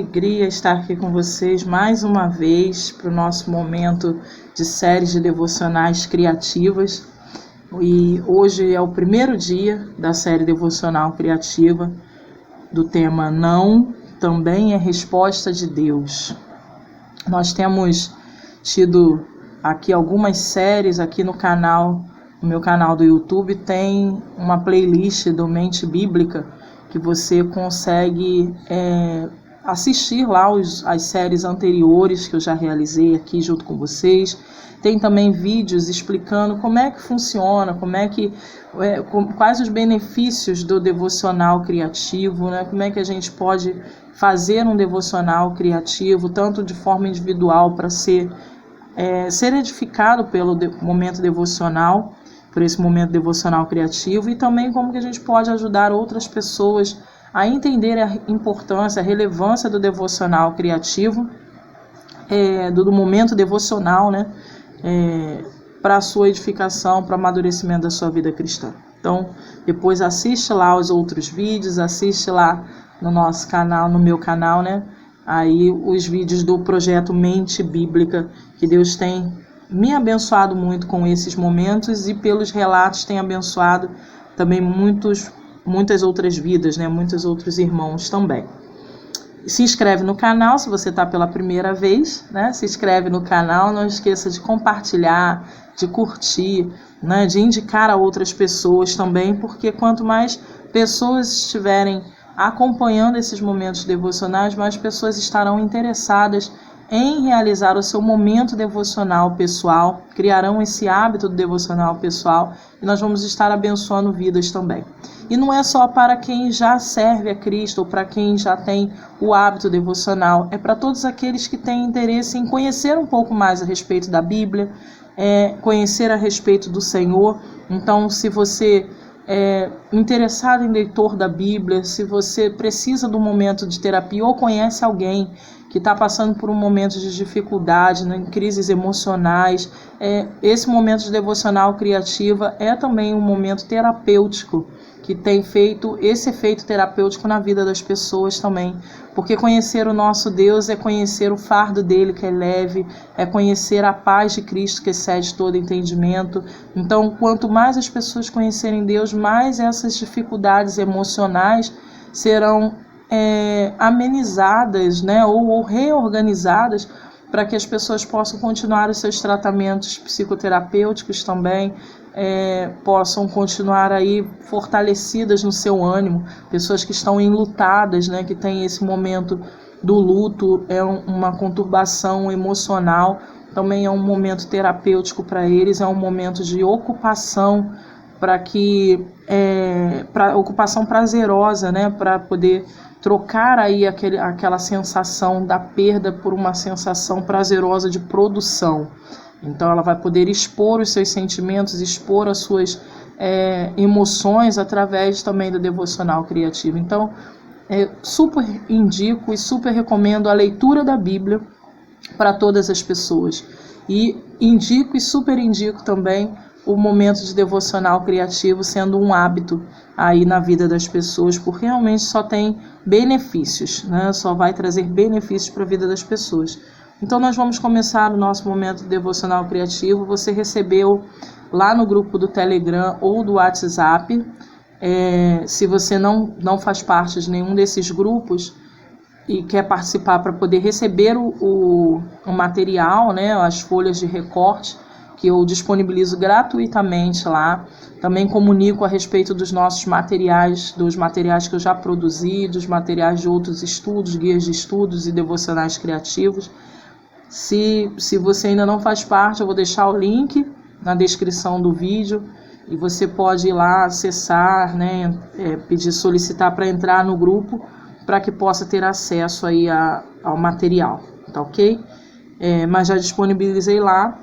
alegria estar aqui com vocês mais uma vez para o nosso momento de séries de devocionais criativas. E hoje é o primeiro dia da série devocional criativa do tema Não, também é resposta de Deus. Nós temos tido aqui algumas séries aqui no canal, no meu canal do YouTube, tem uma playlist do Mente Bíblica que você consegue assistir lá as séries anteriores que eu já realizei aqui junto com vocês. Tem também vídeos explicando como é que funciona, quais os benefícios do devocional criativo, né? Como é que a gente pode fazer um devocional criativo, tanto de forma individual para ser edificado pelo momento devocional, por esse momento devocional criativo, e também como que a gente pode ajudar outras pessoas a entender a importância, a relevância do devocional criativo, do momento devocional, né? Para a sua edificação, para o amadurecimento da sua vida cristã. Então, depois assiste lá os outros vídeos, assiste lá no nosso canal, no meu canal, né? Aí os vídeos do projeto Mente Bíblica, que Deus tem me abençoado muito com esses momentos e pelos relatos tem abençoado também muitas outras vidas, né? Muitos outros irmãos também. Se inscreve no canal se você está pela primeira vez, né? Se inscreve no canal, não esqueça de compartilhar, de curtir, né? De indicar a outras pessoas também, porque quanto mais pessoas estiverem acompanhando esses momentos devocionais, mais pessoas estarão interessadas em realizar o seu momento devocional pessoal, criarão esse hábito do devocional pessoal e nós vamos estar abençoando vidas também. E não é só para quem já serve a Cristo ou para quem já tem o hábito devocional, é para todos aqueles que têm interesse em conhecer um pouco mais a respeito da Bíblia, conhecer a respeito do Senhor. Então, se você interessado em leitor da Bíblia, se você precisa de um momento de terapia ou conhece alguém que está passando por um momento de dificuldade, né, em crises emocionais, esse momento de devocional criativa é também um momento terapêutico, que tem feito esse efeito terapêutico na vida das pessoas também, porque conhecer o nosso Deus é conhecer o fardo dele que é leve, é conhecer a paz de Cristo que excede todo entendimento. Então, quanto mais as pessoas conhecerem Deus, mais essas dificuldades emocionais serão amenizadas, né, ou reorganizadas, para que as pessoas possam continuar os seus tratamentos psicoterapêuticos também, possam continuar aí fortalecidas no seu ânimo. Pessoas que estão enlutadas, né, que têm esse momento do luto, uma conturbação emocional, também é um momento terapêutico para eles, é um momento de ocupação, ocupação prazerosa, né, para poder trocar aí aquela sensação da perda por uma sensação prazerosa de produção. Então ela vai poder expor os seus sentimentos, expor as suas emoções através também do devocional criativo. Então, super indico e super recomendo a leitura da Bíblia para todas as pessoas. E indico e super indico também o momento de devocional criativo sendo um hábito aí na vida das pessoas, porque realmente só tem benefícios, né? Só vai trazer benefícios para a vida das pessoas. Então nós vamos começar o nosso momento de devocional criativo. Você recebeu lá no grupo do Telegram ou do WhatsApp. Se você não faz parte de nenhum desses grupos e quer participar para poder receber o material, né, as folhas de recorte, que eu disponibilizo gratuitamente lá. Também comunico a respeito dos nossos materiais, dos materiais que eu já produzi, dos materiais de outros estudos, guias de estudos e devocionais criativos. Se você ainda não faz parte, eu vou deixar o link na descrição do vídeo e você pode ir lá acessar, né, solicitar para entrar no grupo para que possa ter acesso aí ao material, tá ok? Mas já disponibilizei lá.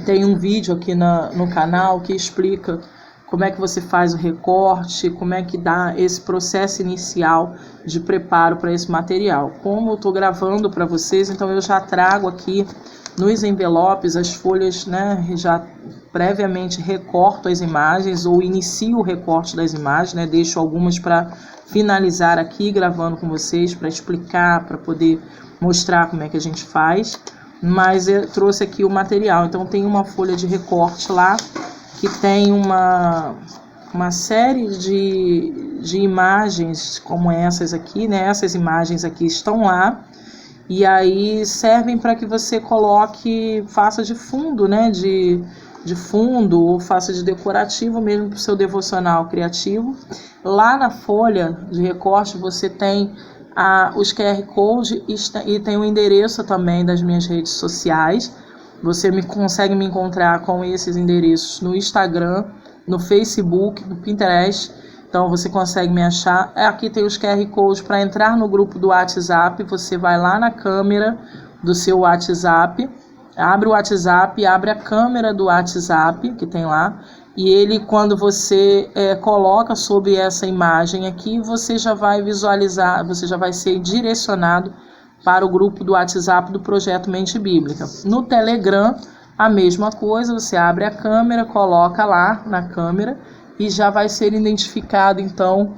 Tem um vídeo aqui no canal que explica como é que você faz o recorte, como é que dá esse processo inicial de preparo para esse material. Como eu estou gravando para vocês, então eu já trago aqui nos envelopes, as folhas, né, já previamente recorto as imagens ou inicio o recorte das imagens, né, deixo algumas para finalizar aqui gravando com vocês, para explicar, para poder mostrar como é que a gente faz, mas eu trouxe aqui o material. Então tem uma folha de recorte lá que tem uma série de imagens como essas aqui, né? Essas imagens aqui estão lá e aí servem para que você coloque, faça de fundo, né? De fundo ou faça de decorativo mesmo para o seu devocional criativo. Lá na folha de recorte você tem os QR Code e tem o endereço também das minhas redes sociais. Você consegue me encontrar com esses endereços no Instagram, no Facebook, no Pinterest. Então você consegue me achar. Aqui tem os QR Codes para entrar no grupo do WhatsApp. Você vai lá na câmera do seu WhatsApp, abre o WhatsApp, abre a câmera do WhatsApp que tem lá. E ele, quando você coloca sobre essa imagem aqui, você já vai visualizar, você já vai ser direcionado para o grupo do WhatsApp do Projeto Mente Bíblica. No Telegram, a mesma coisa, você abre a câmera, coloca lá na câmera e já vai ser identificado, então,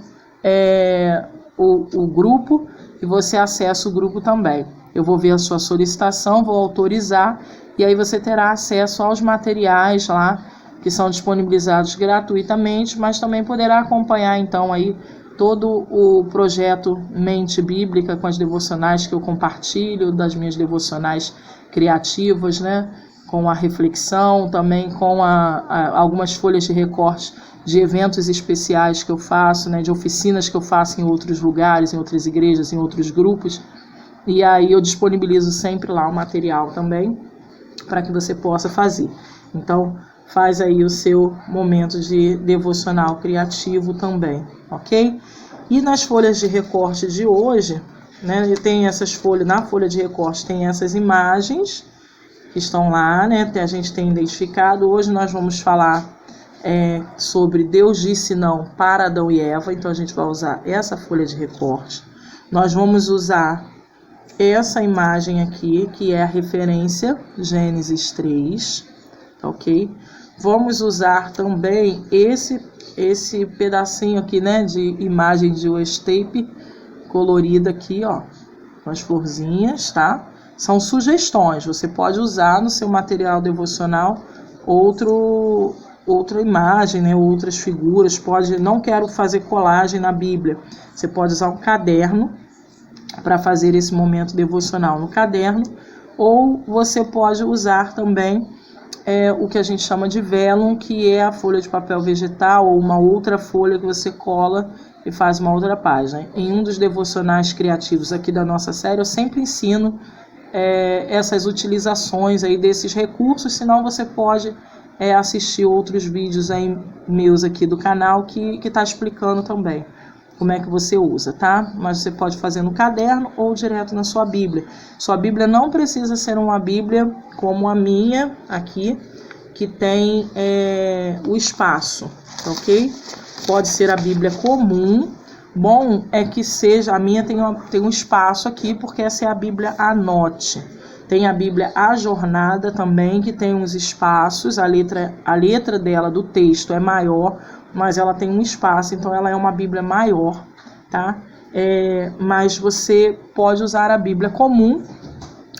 o grupo e você acessa o grupo também. Eu vou ver a sua solicitação, vou autorizar e aí você terá acesso aos materiais lá que são disponibilizados gratuitamente, mas também poderá acompanhar então aí todo o projeto Mente Bíblica com as devocionais que eu compartilho, das minhas devocionais criativas, né? Com a reflexão, também com algumas folhas de recorte de eventos especiais que eu faço, né? De oficinas que eu faço em outros lugares, em outras igrejas, em outros grupos. E aí eu disponibilizo sempre lá o material também para que você possa fazer. Então, faz aí o seu momento de devocional criativo também, ok? E nas folhas de recorte de hoje, né, tem essas folhas, na folha de recorte tem essas imagens que estão lá, né? A gente tem identificado. Hoje nós vamos falar sobre Deus disse não para Adão e Eva, então a gente vai usar essa folha de recorte. Nós vamos usar essa imagem aqui, que é a referência Gênesis 3, ok? Vamos usar também esse pedacinho aqui, né, de imagem de washi-tape colorida aqui, ó, com as florzinhas, tá? São sugestões, você pode usar no seu material devocional outra imagem, né, outras figuras, não quero fazer colagem na Bíblia, você pode usar um caderno para fazer esse momento devocional no caderno, ou você pode usar também o que a gente chama de vellum, que é a folha de papel vegetal ou uma outra folha que você cola e faz uma outra página. Em um dos devocionais criativos aqui da nossa série, eu sempre ensino essas utilizações aí desses recursos, senão você pode assistir outros vídeos aí meus aqui do canal que está explicando também como é que você usa, tá? Mas você pode fazer no caderno ou direto na sua Bíblia. Sua Bíblia não precisa ser uma Bíblia como a minha aqui, que tem o espaço, ok? Pode ser a Bíblia comum. Bom é que seja, a minha tem um espaço aqui, porque essa é a Bíblia Anote. Tem a Bíblia A Jornada também, que tem uns espaços, a letra dela do texto é maior, mas ela tem um espaço, então ela é uma Bíblia maior, tá? Mas você pode usar a Bíblia comum,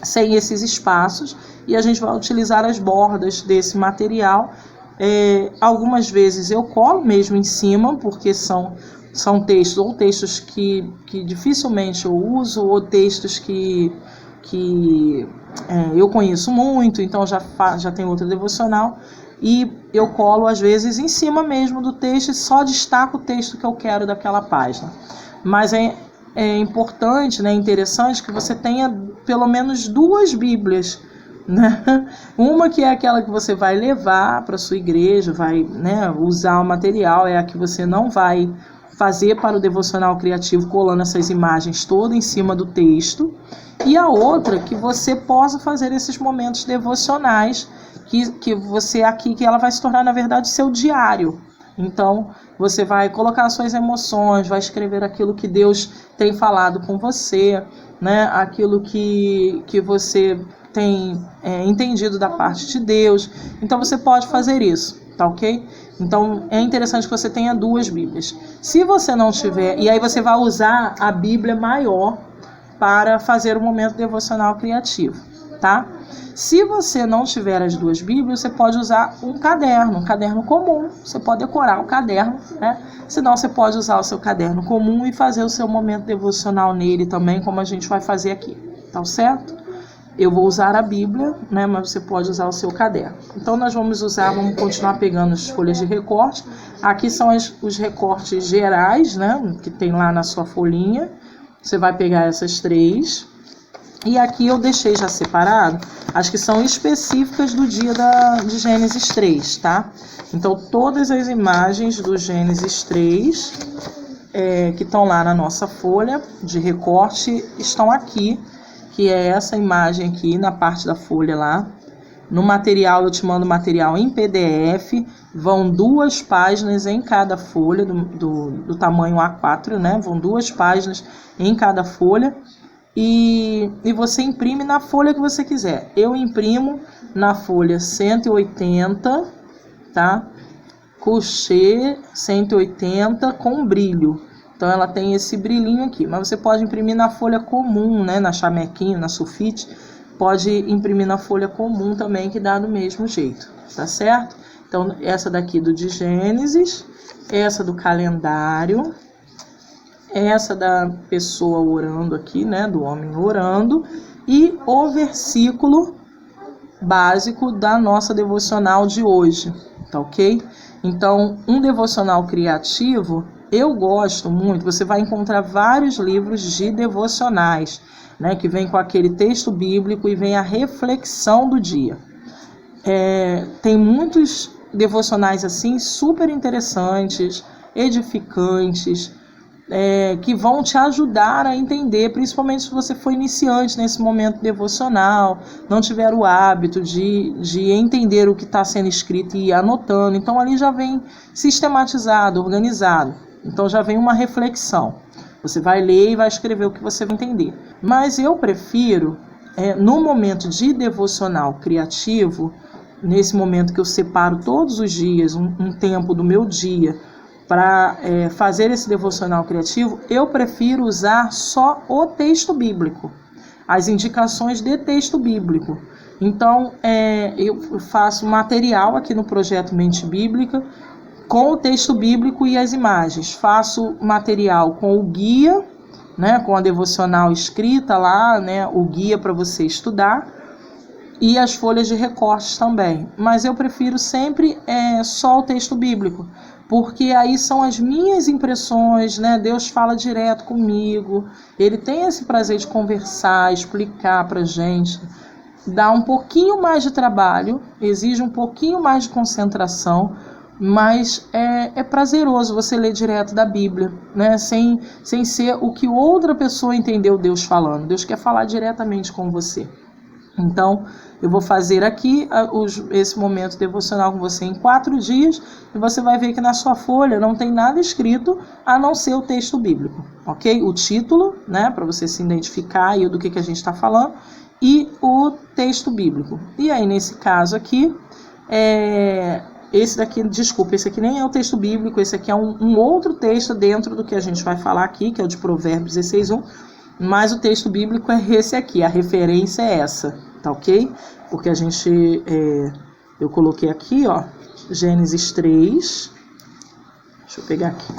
sem esses espaços, e a gente vai utilizar as bordas desse material. Algumas vezes eu colo mesmo em cima, porque são textos que dificilmente eu uso, ou textos que eu conheço muito, então já tem outra devocional, e eu colo às vezes em cima mesmo do texto e só destaco o texto que eu quero daquela página. Mas é importante, né, interessante que você tenha pelo menos 2 Bíblias, né? Uma que é aquela que você vai levar para sua igreja, vai, né, usar o material, é a que você não vai fazer para o devocional criativo colando essas imagens todas em cima do texto, e a outra que você possa fazer esses momentos devocionais que você aqui, que ela vai se tornar na verdade seu diário. Então você vai colocar suas emoções, vai escrever aquilo que Deus tem falado com você, né? Aquilo que você tem entendido da parte de Deus. Então você pode fazer isso, tá ok? Então é interessante que você tenha 2 Bíblias. Se você não tiver, e aí você vai usar a Bíblia maior para fazer o momento devocional criativo, tá? Se você não tiver as 2 Bíblias, você pode usar um caderno comum. Você pode decorar o caderno, né? Senão você pode usar o seu caderno comum e fazer o seu momento devocional nele também, como a gente vai fazer aqui, tá certo? Eu vou usar a Bíblia, né? Mas você pode usar o seu caderno. Então nós vamos continuar pegando as folhas de recorte. Aqui são os recortes gerais, né? Que tem lá na sua folhinha. Você vai pegar essas 3. E aqui eu deixei já separado as que são específicas do dia de Gênesis 3, tá? Então, todas as imagens do Gênesis 3 que estão lá na nossa folha de recorte estão aqui, que é essa imagem aqui na parte da folha lá. No material, eu te mando material em PDF, vão 2 páginas em cada folha, do tamanho A4, né? Vão 2 páginas em cada folha. E você imprime na folha que você quiser. Eu imprimo na folha 180, tá? Couché 180 com brilho. Então ela tem esse brilhinho aqui. Mas você pode imprimir na folha comum, né? Na chamequinho, na sulfite. Pode imprimir na folha comum também, que dá do mesmo jeito, tá certo? Então essa daqui de Gênesis, essa do calendário, essa da pessoa orando aqui, né, do homem orando, e o versículo básico da nossa devocional de hoje, tá ok? Então, um devocional criativo, eu gosto muito, você vai encontrar vários livros de devocionais, né, que vem com aquele texto bíblico e vem a reflexão do dia. Tem muitos devocionais assim, super interessantes, edificantes, que vão te ajudar a entender, principalmente se você for iniciante nesse momento devocional, não tiver o hábito de entender o que está sendo escrito e ir anotando. Então ali já vem sistematizado, organizado. Então já vem uma reflexão. Você vai ler e vai escrever o que você vai entender. Mas eu prefiro, no momento de devocional criativo, nesse momento que eu separo todos os dias, um tempo do meu dia, para fazer esse devocional criativo, eu prefiro usar só o texto bíblico, as indicações de texto bíblico. Então, eu faço material aqui no projeto Mente Bíblica com o texto bíblico e as imagens. Faço material com o guia, né, com a devocional escrita lá, né, o guia para você estudar, e as folhas de recortes também. Mas eu prefiro sempre só o texto bíblico, porque aí são as minhas impressões, né? Deus fala direto comigo, Ele tem esse prazer de conversar, explicar pra gente, dá um pouquinho mais de trabalho, exige um pouquinho mais de concentração, mas é prazeroso você ler direto da Bíblia, né? Sem ser o que outra pessoa entendeu Deus falando. Deus quer falar diretamente com você. Então, eu vou fazer aqui esse momento devocional com você em 4 dias e você vai ver que na sua folha não tem nada escrito a não ser o texto bíblico, ok? O título, né, para você se identificar e do que a gente está falando, e o texto bíblico. E aí, nesse caso aqui, esse aqui nem é o texto bíblico, esse aqui é um outro texto dentro do que a gente vai falar aqui, que é o de Provérbios 16:1. Mas o texto bíblico é esse aqui, a referência é essa, tá ok? Porque eu coloquei aqui, ó, Gênesis 3, deixa eu pegar aqui,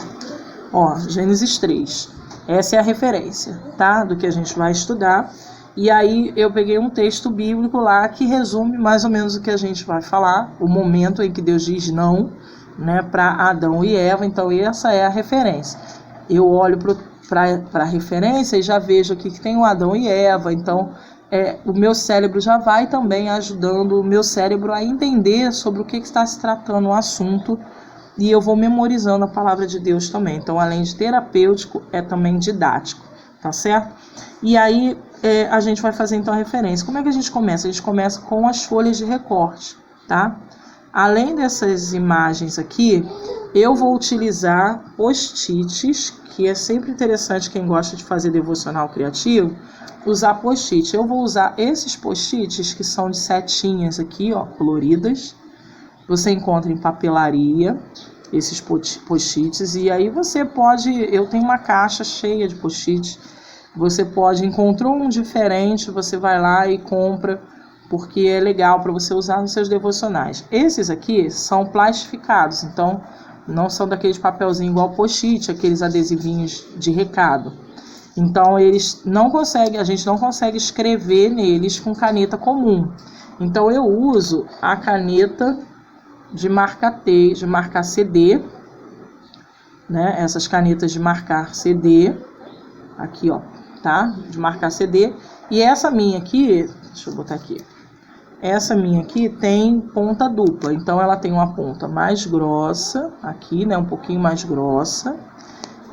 ó, Gênesis 3, essa é a referência, tá? Do que a gente vai estudar, e aí eu peguei um texto bíblico lá que resume mais ou menos o que a gente vai falar, o momento em que Deus diz não, né, para Adão e Eva, então essa é a referência. Eu olho para a referência e já vejo aqui que tem o Adão e Eva, então o meu cérebro já vai também ajudando o meu cérebro a entender sobre o que está se tratando o assunto, e eu vou memorizando a palavra de Deus também. Então, além de terapêutico, é também didático, tá certo? E aí a gente vai fazer então a referência. Como é que a gente começa? A gente começa com as folhas de recorte, tá? Além dessas imagens aqui, eu vou utilizar post-its, que é sempre interessante quem gosta de fazer devocional criativo, usar post-it. Eu vou usar esses post-its que são de setinhas aqui, ó, coloridas. Você encontra em papelaria esses post-its, e aí você pode, eu tenho uma caixa cheia de post-its, você pode, encontrou um diferente, você vai lá e compra, porque é legal para você usar nos seus devocionais. Esses aqui são plastificados, então não são daqueles papelzinho igual post-it, aqueles adesivinhos de recado. Então eles não conseguem, a gente não consegue escrever neles com caneta comum. Então eu uso a caneta de marcar CD, né? Essas canetas de marcar CD, aqui ó, tá? De marcar CD. E essa minha aqui, deixa eu botar aqui. Essa minha aqui tem ponta dupla, então ela tem uma ponta mais grossa, aqui, né, um pouquinho mais grossa,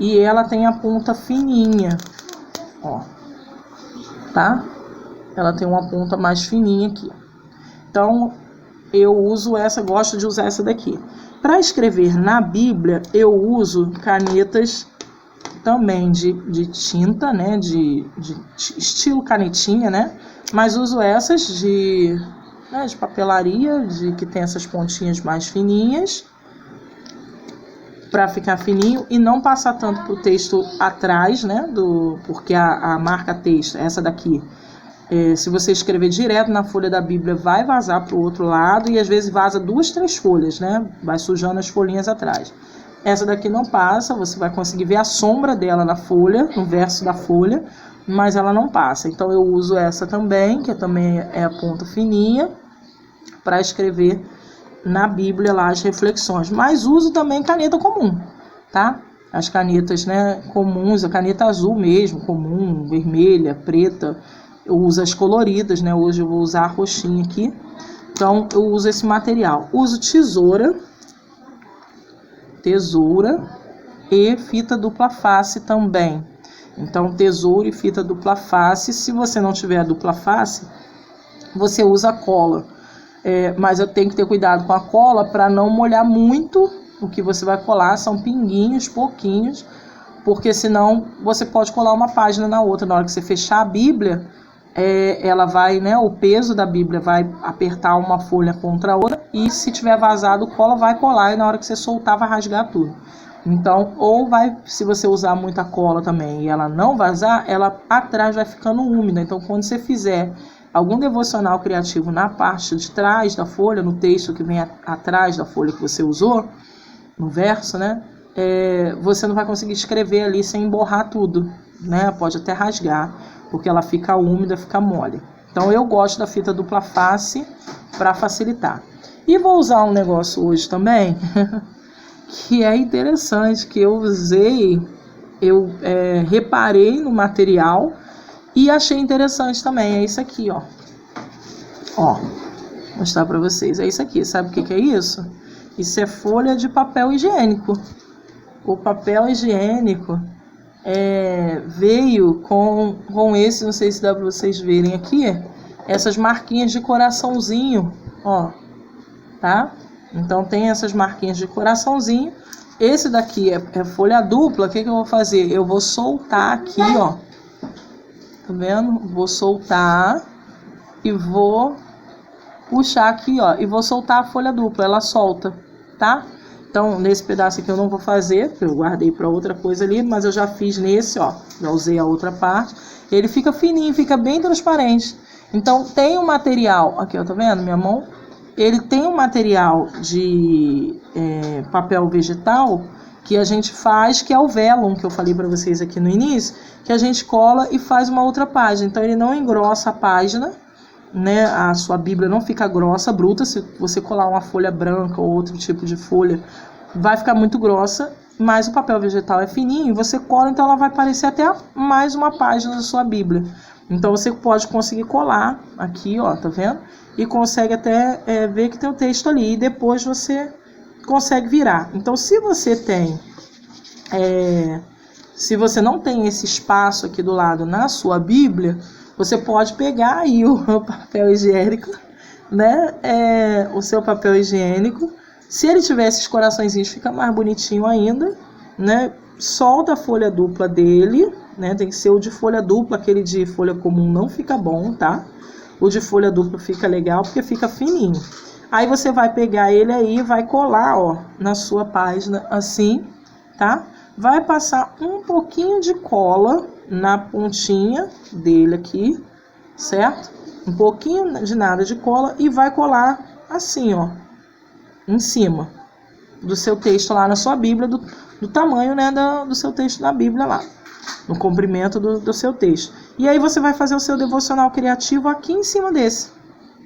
e ela tem a ponta fininha, ó, tá? Ela tem uma ponta mais fininha aqui. Então, eu uso essa, gosto de usar essa daqui. Para escrever na Bíblia, eu uso canetas também de tinta, né, de estilo canetinha, né, mas uso essas de papelaria, que tem essas pontinhas mais fininhas, para ficar fininho e não passar tanto pro texto atrás, né, porque a marca texto, essa daqui, se você escrever direto na folha da Bíblia, vai vazar pro outro lado, e às vezes vaza 2, 3 folhas, né, vai sujando as folhinhas atrás. Essa daqui não passa, você vai conseguir ver a sombra dela na folha, no verso da folha, mas ela não passa. Então eu uso essa também, que também é a ponta fininha, para escrever na Bíblia lá as reflexões. Mas uso também caneta comum, tá? As canetas, né, comuns, a caneta azul mesmo, comum, vermelha, preta. Eu uso as coloridas, né? Hoje eu vou usar a roxinha aqui. Então eu uso esse material. Uso tesoura e fita dupla face também. Então tesoura e fita dupla face. Se você não tiver a dupla face, você usa cola. Mas eu tenho que ter cuidado com a cola para não molhar muito o que você vai colar. São pinguinhos, pouquinhos, porque senão você pode colar uma página na outra. Na hora que você fechar a Bíblia, ela vai, né, o peso da Bíblia vai apertar uma folha contra a outra, e se tiver vazado, cola vai colar, e na hora que você soltar vai rasgar tudo. Então, se você usar muita cola também e ela não vazar, ela atrás vai ficando úmida. Então, quando você fizer algum devocional criativo na parte de trás da folha, no texto que vem atrás da folha que você usou, no verso, né, você não vai conseguir escrever ali sem emborrar tudo, né, pode até rasgar, porque ela fica úmida, fica mole. Então eu gosto da fita dupla face para facilitar. E vou usar um negócio hoje também, que é interessante, que eu usei, reparei no material, e achei interessante também, é isso aqui, ó. Ó, vou mostrar pra vocês, é isso aqui, sabe o que é isso? Isso é folha de papel higiênico. O papel higiênico veio com esse, não sei se dá pra vocês verem aqui, essas marquinhas de coraçãozinho, ó, tá? Então tem essas marquinhas de coraçãozinho. Esse daqui é folha dupla, o que eu vou fazer? Eu vou soltar aqui, ó. Tá vendo? Vou soltar e vou puxar aqui, ó, e vou soltar a folha dupla, ela solta, tá? Então, nesse pedaço aqui eu não vou fazer, porque eu guardei para outra coisa ali, mas eu já fiz nesse, ó, já usei a outra parte. Ele fica fininho, fica bem transparente. Então, tem um material, aqui, ó, tá vendo minha mão? Ele tem um material de papel vegetal que a gente faz, que é o vellum, que eu falei para vocês aqui no início, que a gente cola e faz uma outra página. Então ele não engrossa a página, né? A sua Bíblia não fica grossa, bruta. Se você colar uma folha branca ou outro tipo de folha, vai ficar muito grossa, mas o papel vegetal é fininho, você cola, então ela vai parecer até mais uma página da sua Bíblia. Então você pode conseguir colar aqui, ó, tá vendo? E consegue até ver que tem o texto ali, e depois você consegue virar. Então, se você não tem esse espaço aqui do lado na sua Bíblia, você pode pegar aí o papel higiênico, né, o seu papel higiênico. Se ele tiver esses coraçõezinhos, fica mais bonitinho ainda, né? Solta a folha dupla dele, né? Tem que ser o de folha dupla, aquele de folha comum não fica bom, tá? O de folha dupla fica legal porque fica fininho. Aí você vai pegar ele aí e vai colar, ó, na sua página assim, tá? Vai passar um pouquinho de cola na pontinha dele aqui, certo? Um pouquinho de nada de cola e vai colar assim, ó, em cima do seu texto lá na sua Bíblia, do tamanho, né, do seu texto da Bíblia lá, no comprimento do seu texto. E aí você vai fazer o seu devocional criativo aqui em cima desse,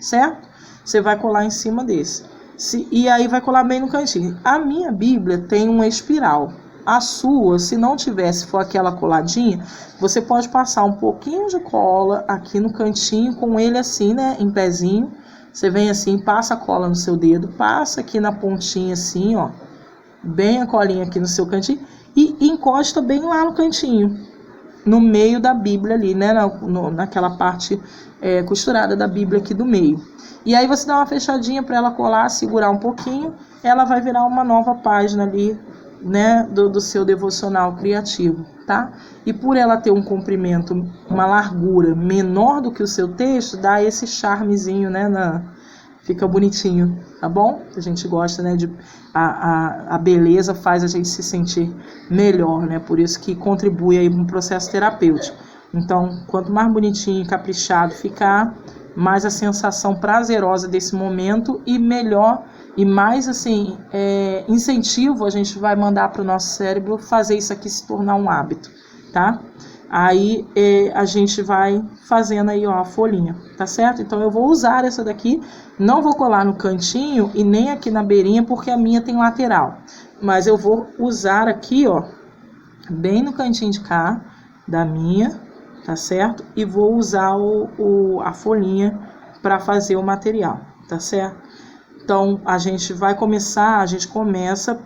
certo? Você vai colar em cima desse. E aí vai colar bem no cantinho. A minha Bíblia tem uma espiral. A sua, se não tivesse, for aquela coladinha, você pode passar um pouquinho de cola aqui no cantinho, com ele assim, né, em pezinho. Você vem assim, passa a cola no seu dedo, passa aqui na pontinha assim, ó, bem a colinha aqui no seu cantinho, e encosta bem lá no cantinho, no meio da Bíblia ali, né, naquela parte costurada da Bíblia aqui do meio. E aí você dá uma fechadinha para ela colar, segurar um pouquinho, ela vai virar uma nova página ali, né, do seu devocional criativo, tá? E por ela ter um comprimento, uma largura menor do que o seu texto, dá esse charmezinho, né, fica bonitinho, tá bom? A gente gosta, né, a beleza faz a gente se sentir melhor, né? Por isso que contribui aí um processo terapêutico. Então, quanto mais bonitinho e caprichado ficar, mais a sensação prazerosa desse momento e melhor e mais assim, incentivo a gente vai mandar para o nosso cérebro fazer isso aqui se tornar um hábito, tá? Aí a gente vai fazendo aí, ó, a folhinha, tá certo? Então eu vou usar essa daqui, não vou colar no cantinho e nem aqui na beirinha porque a minha tem lateral, mas eu vou usar aqui, ó, bem no cantinho de cá da minha, tá certo? E vou usar a folhinha para fazer o material, tá certo? Então, a gente começa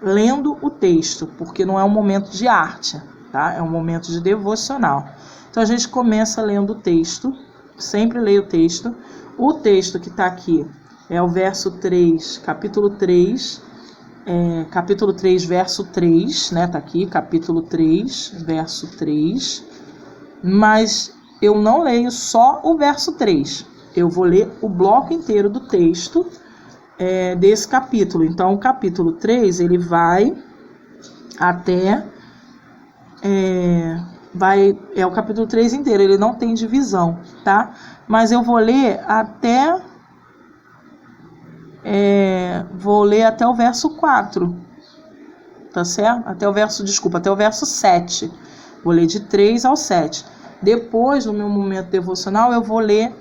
lendo o texto, porque não é um momento de arte, tá? É um momento de devocional. Então, a gente começa lendo o texto, sempre leio o texto. O texto que está aqui é o verso 3, capítulo 3, verso 3, né? Tá aqui, capítulo 3, verso 3. Mas eu não leio só o verso 3. Eu vou ler o bloco inteiro do texto desse capítulo. Então, o capítulo 3, ele vai até... o capítulo 3 inteiro, ele não tem divisão, tá? Mas eu vou ler até... vou ler até o verso 4, tá certo? Até o verso 7. Vou ler de 3 ao 7. Depois, no meu momento devocional, eu vou ler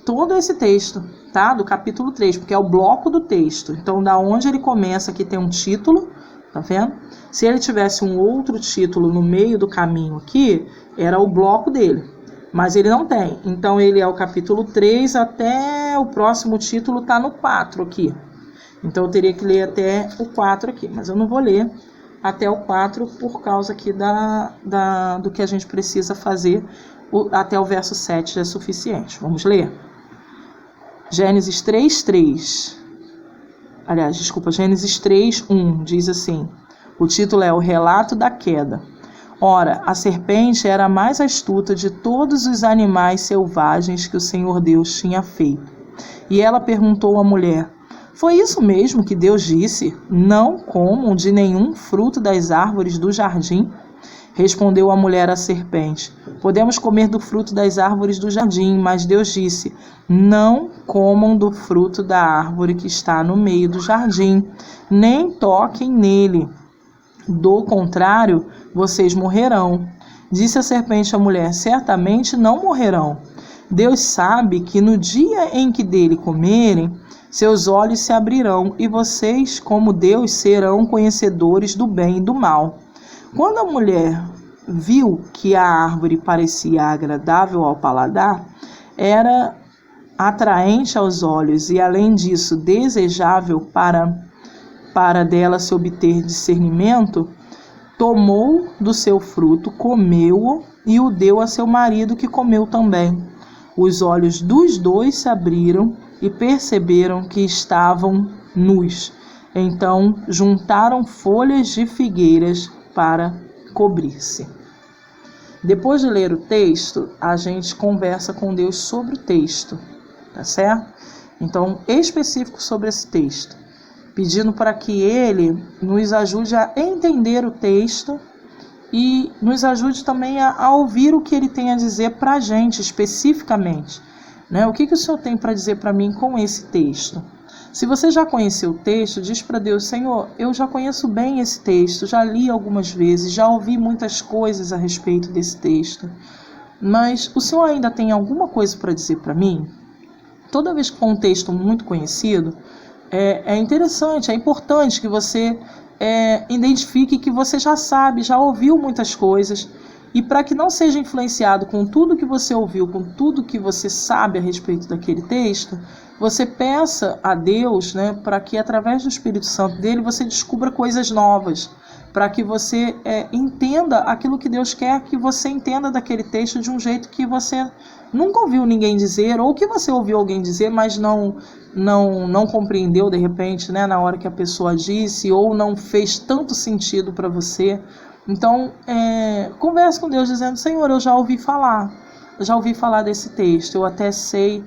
todo esse texto, tá? Do capítulo 3, porque é o bloco do texto. Então, da onde ele começa, aqui tem um título, tá vendo? Se ele tivesse um outro título no meio do caminho aqui, era o bloco dele. Mas ele não tem. Então, ele é o capítulo 3 até o próximo título tá no 4 aqui. Então, eu teria que ler até o 4 aqui. Mas eu não vou ler até o 4 por causa aqui do que a gente precisa fazer. Até o verso 7 já é suficiente. Vamos ler? Gênesis 3:3. Gênesis 3:1 diz assim. O título é O Relato da Queda. Ora, a serpente era a mais astuta de todos os animais selvagens que o Senhor Deus tinha feito. E ela perguntou à mulher: foi isso mesmo que Deus disse? Não comam de nenhum fruto das árvores do jardim? Respondeu a mulher à serpente: podemos comer do fruto das árvores do jardim, mas Deus disse: não comam do fruto da árvore que está no meio do jardim, nem toquem nele. Do contrário, vocês morrerão. Disse a serpente à mulher: certamente não morrerão. Deus sabe que no dia em que dele comerem, seus olhos se abrirão e vocês, como Deus, serão conhecedores do bem e do mal. Quando a mulher viu que a árvore parecia agradável ao paladar, era atraente aos olhos e, além disso, desejável para dela se obter discernimento, tomou do seu fruto, comeu-o e o deu a seu marido, que comeu também. Os olhos dos dois se abriram e perceberam que estavam nus. Então juntaram folhas de figueiras para cobrir-se. Depois de ler o texto, a gente conversa com Deus sobre o texto, tá certo? Então, específico sobre esse texto, pedindo para que Ele nos ajude a entender o texto e nos ajude também a ouvir o que Ele tem a dizer para a gente, especificamente, né? O que o Senhor tem para dizer para mim com esse texto? Se você já conheceu o texto, diz para Deus: Senhor, eu já conheço bem esse texto, já li algumas vezes, já ouvi muitas coisas a respeito desse texto, mas o Senhor ainda tem alguma coisa para dizer para mim? Toda vez que for um texto muito conhecido, é interessante, é importante que você identifique que você já sabe, já ouviu muitas coisas, e para que não seja influenciado com tudo que você ouviu, com tudo que você sabe a respeito daquele texto, você peça a Deus, né, para que através do Espírito Santo dele você descubra coisas novas, para que você entenda aquilo que Deus quer que você entenda daquele texto de um jeito que você nunca ouviu ninguém dizer, ou que você ouviu alguém dizer, mas não compreendeu de repente, né, na hora que a pessoa disse, ou não fez tanto sentido para você. Então, converse com Deus dizendo: Senhor, eu já ouvi falar desse texto, eu até sei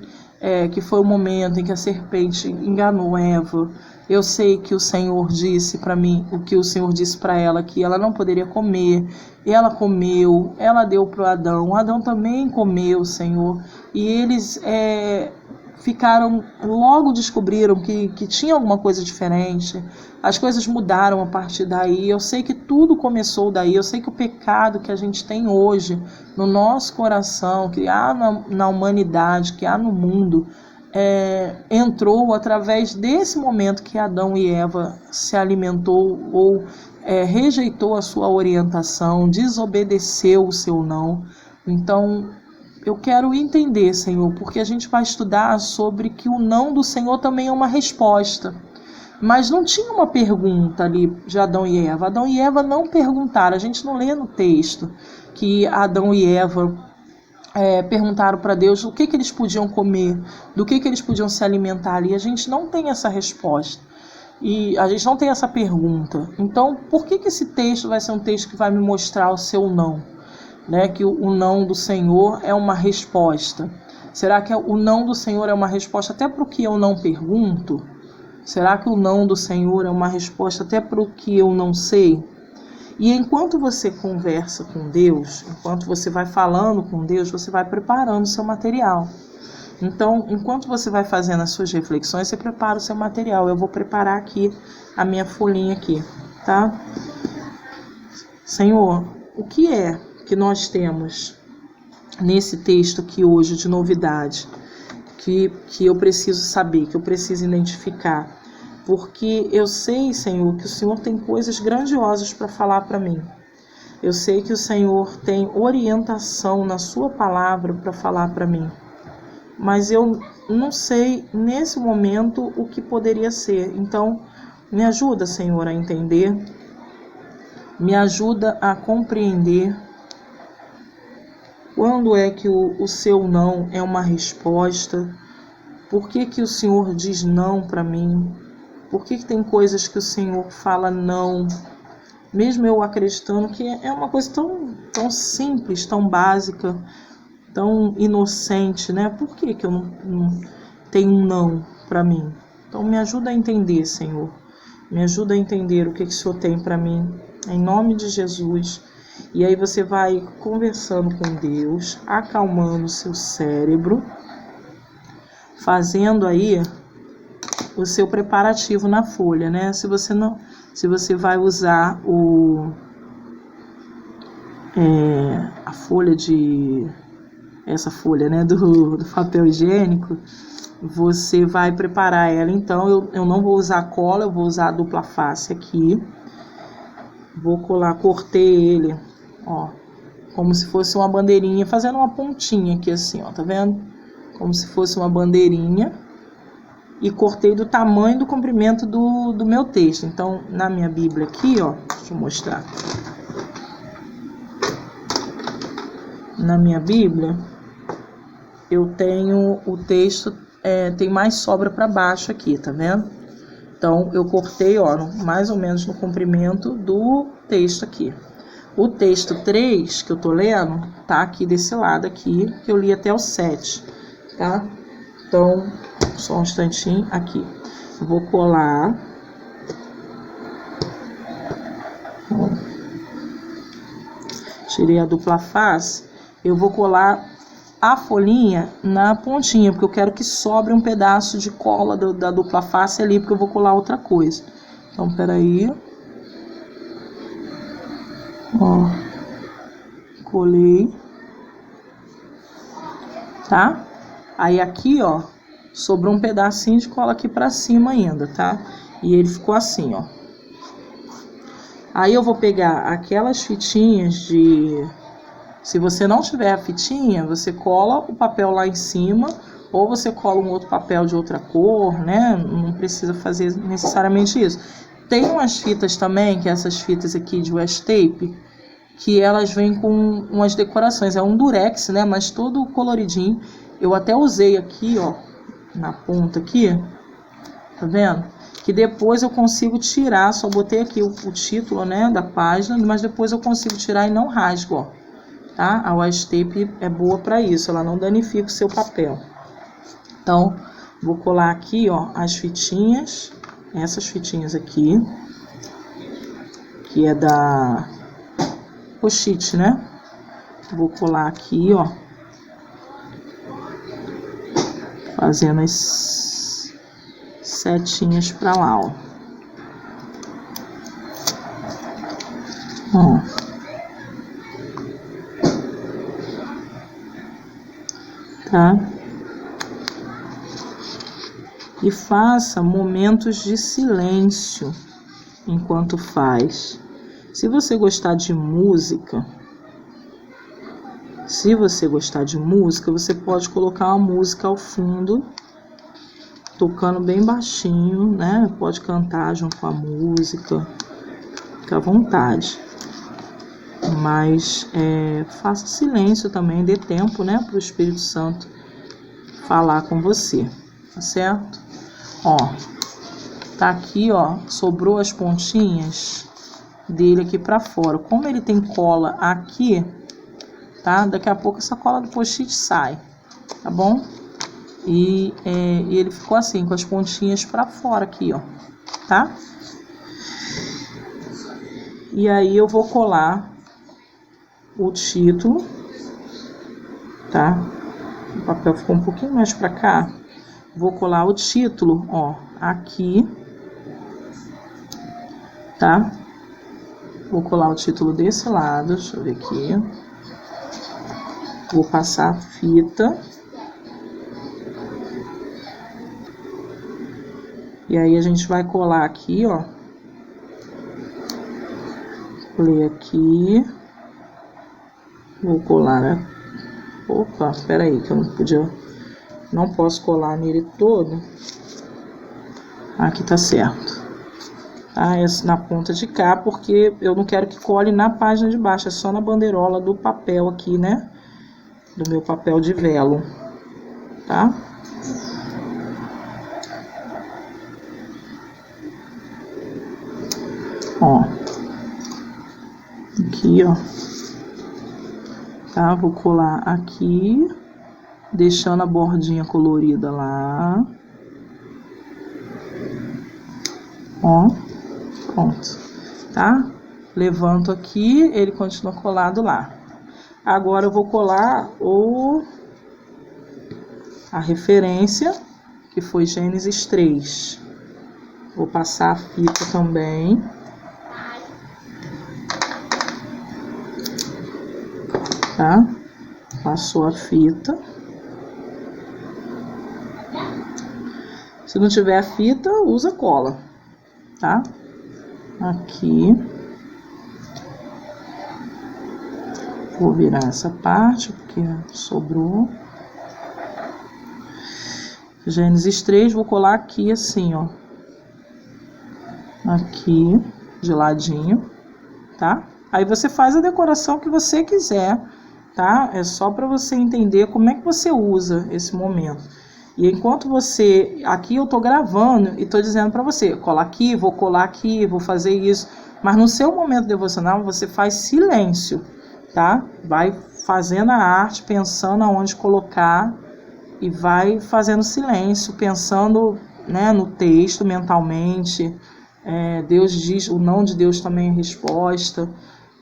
que foi o momento em que a serpente enganou Eva. Eu sei que o Senhor disse para mim, o que o Senhor disse para ela, que ela não poderia comer. Ela comeu, ela deu para o Adão. Adão também comeu, Senhor. E eles logo descobriram que tinha alguma coisa diferente. As coisas mudaram a partir daí. Eu sei que tudo começou daí. Eu sei que o pecado que a gente tem hoje no nosso coração, que há na humanidade, que há no mundo, entrou através desse momento que Adão e Eva se alimentou ou rejeitou a sua orientação, desobedeceu o seu não. Então, eu quero entender, Senhor, porque a gente vai estudar sobre que o não do Senhor também é uma resposta. Mas não tinha uma pergunta ali de Adão e Eva. Adão e Eva não perguntaram. A gente não lê no texto que Adão e Eva perguntaram para Deus o que eles podiam comer, do que eles podiam se alimentar ali. A gente não tem essa resposta. E a gente não tem essa pergunta. Então, por que esse texto vai ser um texto que vai me mostrar o seu não? Né? Que o não do Senhor é uma resposta. Será que o não do Senhor é uma resposta até para o que eu não pergunto? Será que o não do Senhor é uma resposta até para o que eu não sei? E enquanto você conversa com Deus, enquanto você vai falando com Deus, você vai preparando o seu material. Então, enquanto você vai fazendo as suas reflexões, você prepara o seu material. Eu vou preparar aqui a minha folhinha aqui, tá? Senhor, o que é que nós temos nesse texto aqui hoje de novidade, que eu preciso saber, que eu preciso identificar? Porque eu sei, Senhor, que o Senhor tem coisas grandiosas para falar para mim. Eu sei que o Senhor tem orientação na sua palavra para falar para mim. Mas eu não sei nesse momento o que poderia ser. Então, me ajuda, Senhor, a entender. Me ajuda a compreender quando é que o seu não é uma resposta. Por que o Senhor diz não para mim? Por que tem coisas que o Senhor fala não? Mesmo eu acreditando que é uma coisa tão simples, tão básica, tão inocente, né? Por que eu não tenho um não para mim? Então me ajuda a entender, Senhor. Me ajuda a entender o que o Senhor tem para mim, em nome de Jesus. E aí você vai conversando com Deus, acalmando o seu cérebro, fazendo aí o seu preparativo na folha, né? Se você vai usar a folha essa folha, né, do papel higiênico, você vai preparar ela. Então eu não vou usar cola, eu vou usar a dupla face aqui. Vou colar, cortei ele, ó, como se fosse uma bandeirinha, fazendo uma pontinha aqui assim, ó, tá vendo? Como se fosse uma bandeirinha. E cortei do tamanho do comprimento do meu texto. Então, na minha Bíblia aqui, ó, deixa eu mostrar. Na minha Bíblia, eu tenho o texto tem mais sobra para baixo aqui, tá vendo? Então, eu cortei, ó, mais ou menos no comprimento do texto aqui. O texto 3, que eu tô lendo, tá aqui desse lado aqui, que eu li até o 7, tá? Então, só um instantinho aqui. Eu vou colar. Tirei a dupla face. Eu vou colar a folhinha na pontinha, porque eu quero que sobre um pedaço de cola da dupla face ali, porque eu vou colar outra coisa. Então, peraí. Ó, colei. Tá? Aí aqui, ó, sobrou um pedacinho de cola aqui pra cima ainda, tá? E ele ficou assim, ó. Aí eu vou pegar aquelas fitinhas de... Se você não tiver a fitinha, você cola o papel lá em cima, ou você cola um outro papel de outra cor, né? Não precisa fazer necessariamente isso. Tem umas fitas também, que é essas fitas aqui de Washi Tape, que elas vêm com umas decorações. É um durex, né? Mas todo coloridinho. Eu até usei aqui, ó, na ponta aqui, tá vendo? Que depois eu consigo tirar, só botei aqui o título, né, da página, mas depois eu consigo tirar e não rasgo, ó, tá? A Washi Tape é boa para isso, ela não danifica o seu papel. Então, vou colar aqui, ó, as fitinhas, essas fitinhas aqui, que é da post-it, né? Vou colar aqui, ó, fazendo as setinhas pra lá, ó. Ó. Tá? E faça momentos de silêncio enquanto faz. Se você gostar de música, você pode colocar uma música ao fundo, tocando bem baixinho, né? Pode cantar junto com a música, fica à vontade. Mas faça silêncio também, dê tempo, né, para o Espírito Santo falar com você, tá certo? Ó, tá aqui, ó, sobrou as pontinhas dele aqui para fora. Como ele tem cola aqui, tá? Daqui a pouco essa cola do post-it sai, tá bom? E ele ficou assim, com as pontinhas para fora aqui, ó, tá? E aí eu vou colar o título, tá? O papel ficou um pouquinho mais para cá. Vou colar o título, ó, aqui, tá? Vou colar o título desse lado, deixa eu ver aqui. Vou passar a fita. E aí a gente vai colar aqui, ó. Colei aqui. Vou colar, né? Opa, espera aí, que eu não posso colar nele todo. Aqui tá certo. Tá? Esse na ponta de cá, porque eu não quero que cole na página de baixo, é só na bandeirola do papel aqui, né? Do meu papel de velo, tá? Ó, aqui, ó, tá? Vou colar aqui, deixando a bordinha colorida lá. Ó, pronto, tá? Levanto aqui, ele continua colado lá. Agora eu vou colar a referência, que foi Gênesis 3. Vou passar a fita também. Tá? Passou a fita. Se não tiver a fita, usa cola, tá? Aqui. Vou virar essa parte, porque sobrou. Gênesis 3, vou colar aqui assim, ó. Aqui, de ladinho, tá? Aí você faz a decoração que você quiser, tá? É só para você entender como é que você usa esse momento. E enquanto você... Aqui eu estou gravando e estou dizendo para você, colar aqui, vou fazer isso. Mas no seu momento devocional, você faz silêncio, tá? Vai fazendo a arte, pensando aonde colocar e vai fazendo silêncio, pensando, né, no texto mentalmente. Deus diz, o não de Deus também é resposta.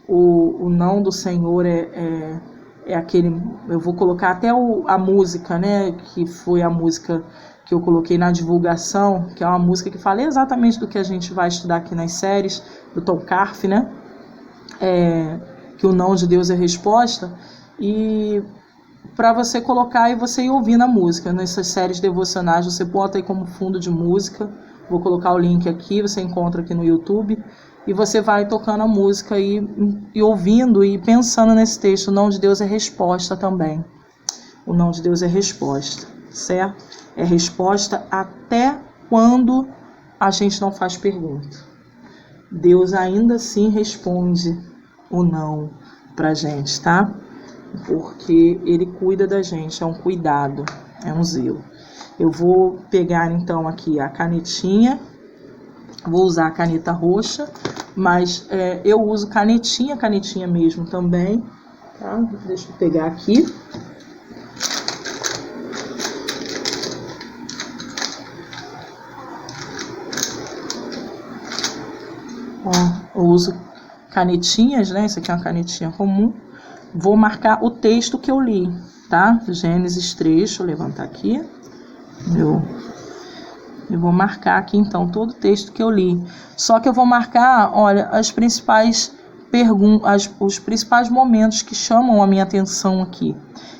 O não do Senhor é aquele... Eu vou colocar até a música, né, que foi a música que eu coloquei na divulgação, que é uma música que fala exatamente do que a gente vai estudar aqui nas séries, do Tom Carf, né? Que o não de Deus é resposta. E para você colocar e você ir ouvindo a música. Nessas séries devocionais, você bota aí como fundo de música. Vou colocar o link aqui, você encontra aqui no YouTube. E você vai tocando a música e ouvindo e pensando nesse texto. O não de Deus é resposta também. O não de Deus é resposta, certo? É resposta até quando a gente não faz pergunta. Deus ainda assim responde o não pra gente, tá? Porque Ele cuida da gente, é um cuidado, é um zelo. Eu vou pegar então aqui a canetinha, vou usar a caneta roxa, mas eu uso canetinha mesmo também, tá? Deixa eu pegar aqui. Eu uso canetinhas, né? Isso aqui é uma canetinha comum. Vou marcar o texto que eu li, tá? Gênesis 3, deixa eu levantar aqui. Eu vou marcar aqui, então, todo o texto que eu li. Só que eu vou marcar, olha, as principais perguntas, os principais momentos que chamam a minha atenção aqui.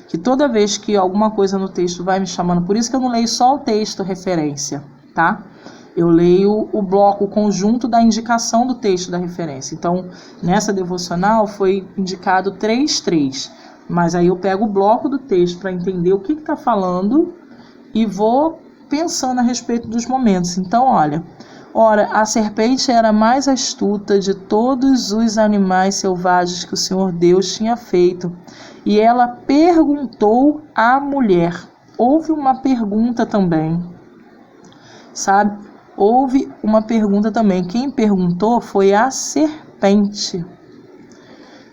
Que toda vez que alguma coisa no texto vai me chamando, por isso que eu não leio só o texto referência, tá? Eu leio o bloco, o conjunto da indicação do texto da referência. Então, nessa devocional foi indicado 3:3. Mas aí eu pego o bloco do texto para entender o que está falando e vou pensando a respeito dos momentos. Então, olha, ora, a serpente era a mais astuta de todos os animais selvagens que o Senhor Deus tinha feito. E ela perguntou à mulher. Houve uma pergunta também, sabe? Houve uma pergunta também. Quem perguntou foi a serpente.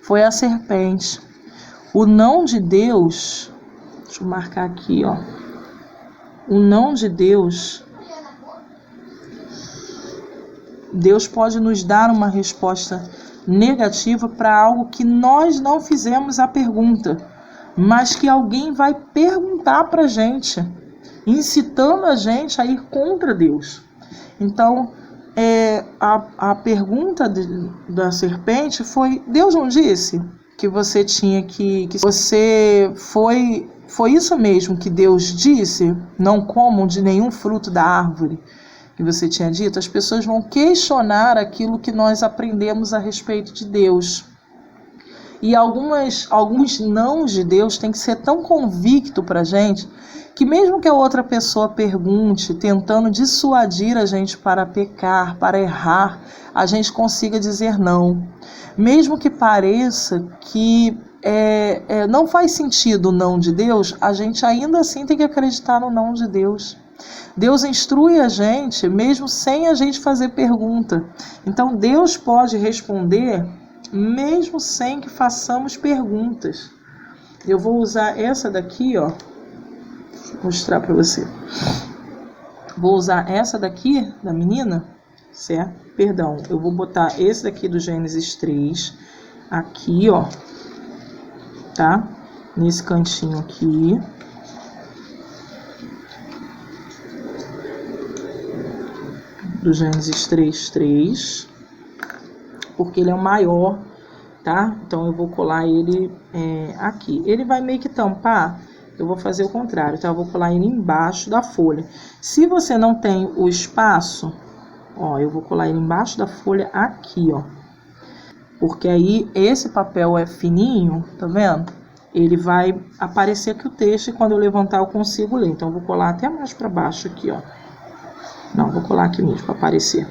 Foi a serpente. O não de Deus, deixa eu marcar aqui, ó. O não de Deus, Deus pode nos dar uma resposta negativa para algo que nós não fizemos a pergunta, mas que alguém vai perguntar para a gente, incitando a gente a ir contra Deus. Então, a pergunta da serpente foi: Deus não disse que você tinha que você foi isso mesmo que Deus disse? Não comam de nenhum fruto da árvore que você tinha dito? As pessoas vão questionar aquilo que nós aprendemos a respeito de Deus. E alguns nãos de Deus tem que ser tão convicto para a gente, que mesmo que a outra pessoa pergunte, tentando dissuadir a gente para pecar, para errar, a gente consiga dizer não. Mesmo que pareça que não faz sentido o não de Deus, a gente ainda assim tem que acreditar no não de Deus. Deus instrui a gente mesmo sem a gente fazer pergunta. Então Deus pode responder mesmo sem que façamos perguntas. Eu vou usar essa daqui, ó. Vou mostrar para você. Vou usar essa daqui da menina, certo? Perdão, eu vou botar esse daqui do Gênesis 3 aqui, ó, tá? Nesse cantinho aqui. Do Gênesis 3:3, porque ele é o maior, tá? Então eu vou colar ele aqui. Ele vai meio que tampar. Eu vou fazer o contrário, tá? Eu vou colar ele embaixo da folha. Se você não tem o espaço, ó, eu vou colar ele embaixo da folha aqui, ó. Porque aí esse papel é fininho, tá vendo? Ele vai aparecer aqui o texto e quando eu levantar eu consigo ler. Então eu vou colar até mais para baixo aqui, ó. Não, vou colar aqui mesmo para aparecer.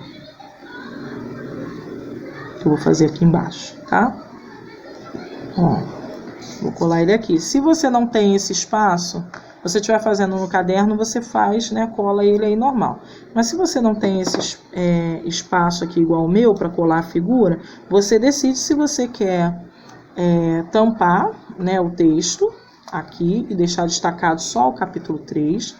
Eu vou fazer aqui embaixo, tá? Ó. Vou colar ele aqui. Se você não tem esse espaço, você estiver fazendo no caderno, você faz, né, cola ele aí normal. Mas se você não tem esse espaço aqui igual o meu para colar a figura, você decide se você quer tampar, né, o texto aqui e deixar destacado só o capítulo 3,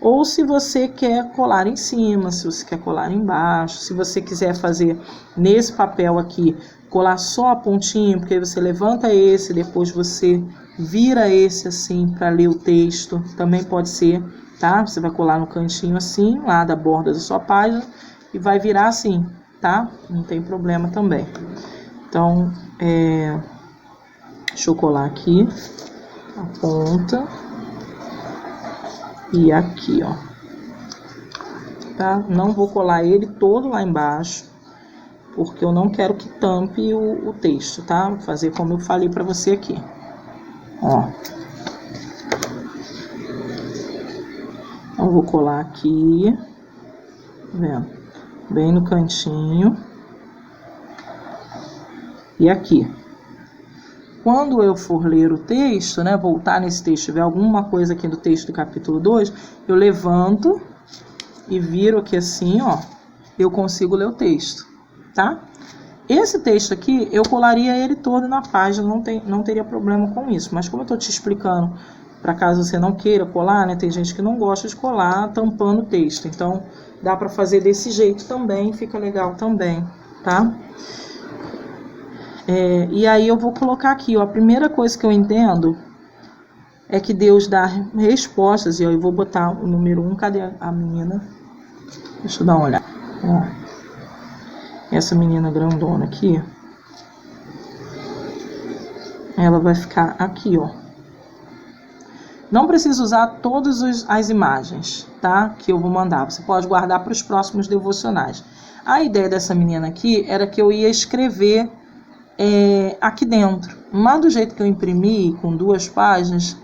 ou se você quer colar em cima, se você quer colar embaixo, se você quiser fazer nesse papel aqui, colar só a pontinha, porque aí você levanta esse, depois você vira esse assim para ler o texto, também pode ser, tá? Você vai colar no cantinho assim, lá da borda da sua página, e vai virar assim, tá? Não tem problema também. Então, deixa eu colar aqui a ponta e aqui, ó, tá? Não vou colar ele todo lá embaixo, porque eu não quero que tampe o texto, tá? Vou fazer como eu falei para você aqui, ó. Então, vou colar aqui, tá vendo? Bem no cantinho e aqui. Quando eu for ler o texto, né, voltar nesse texto, tiver alguma coisa aqui do texto do capítulo 2, eu levanto e viro aqui assim, ó, eu consigo ler o texto, tá? Esse texto aqui, eu colaria ele todo na página, não teria problema com isso, mas como eu tô te explicando, para caso você não queira colar, né, tem gente que não gosta de colar tampando o texto, então dá para fazer desse jeito também, fica legal também, tá? E aí eu vou colocar aqui, ó, a primeira coisa que eu entendo é que Deus dá respostas, e ó, eu vou botar o número 1, cadê a menina? Deixa eu dar uma olhada. Ó, essa menina grandona aqui, ela vai ficar aqui, ó. Não precisa usar todas as imagens, tá? Que eu vou mandar, você pode guardar para os próximos devocionais. A ideia dessa menina aqui era que eu ia escrever aqui dentro, mas do jeito que eu imprimi, com 2 páginas,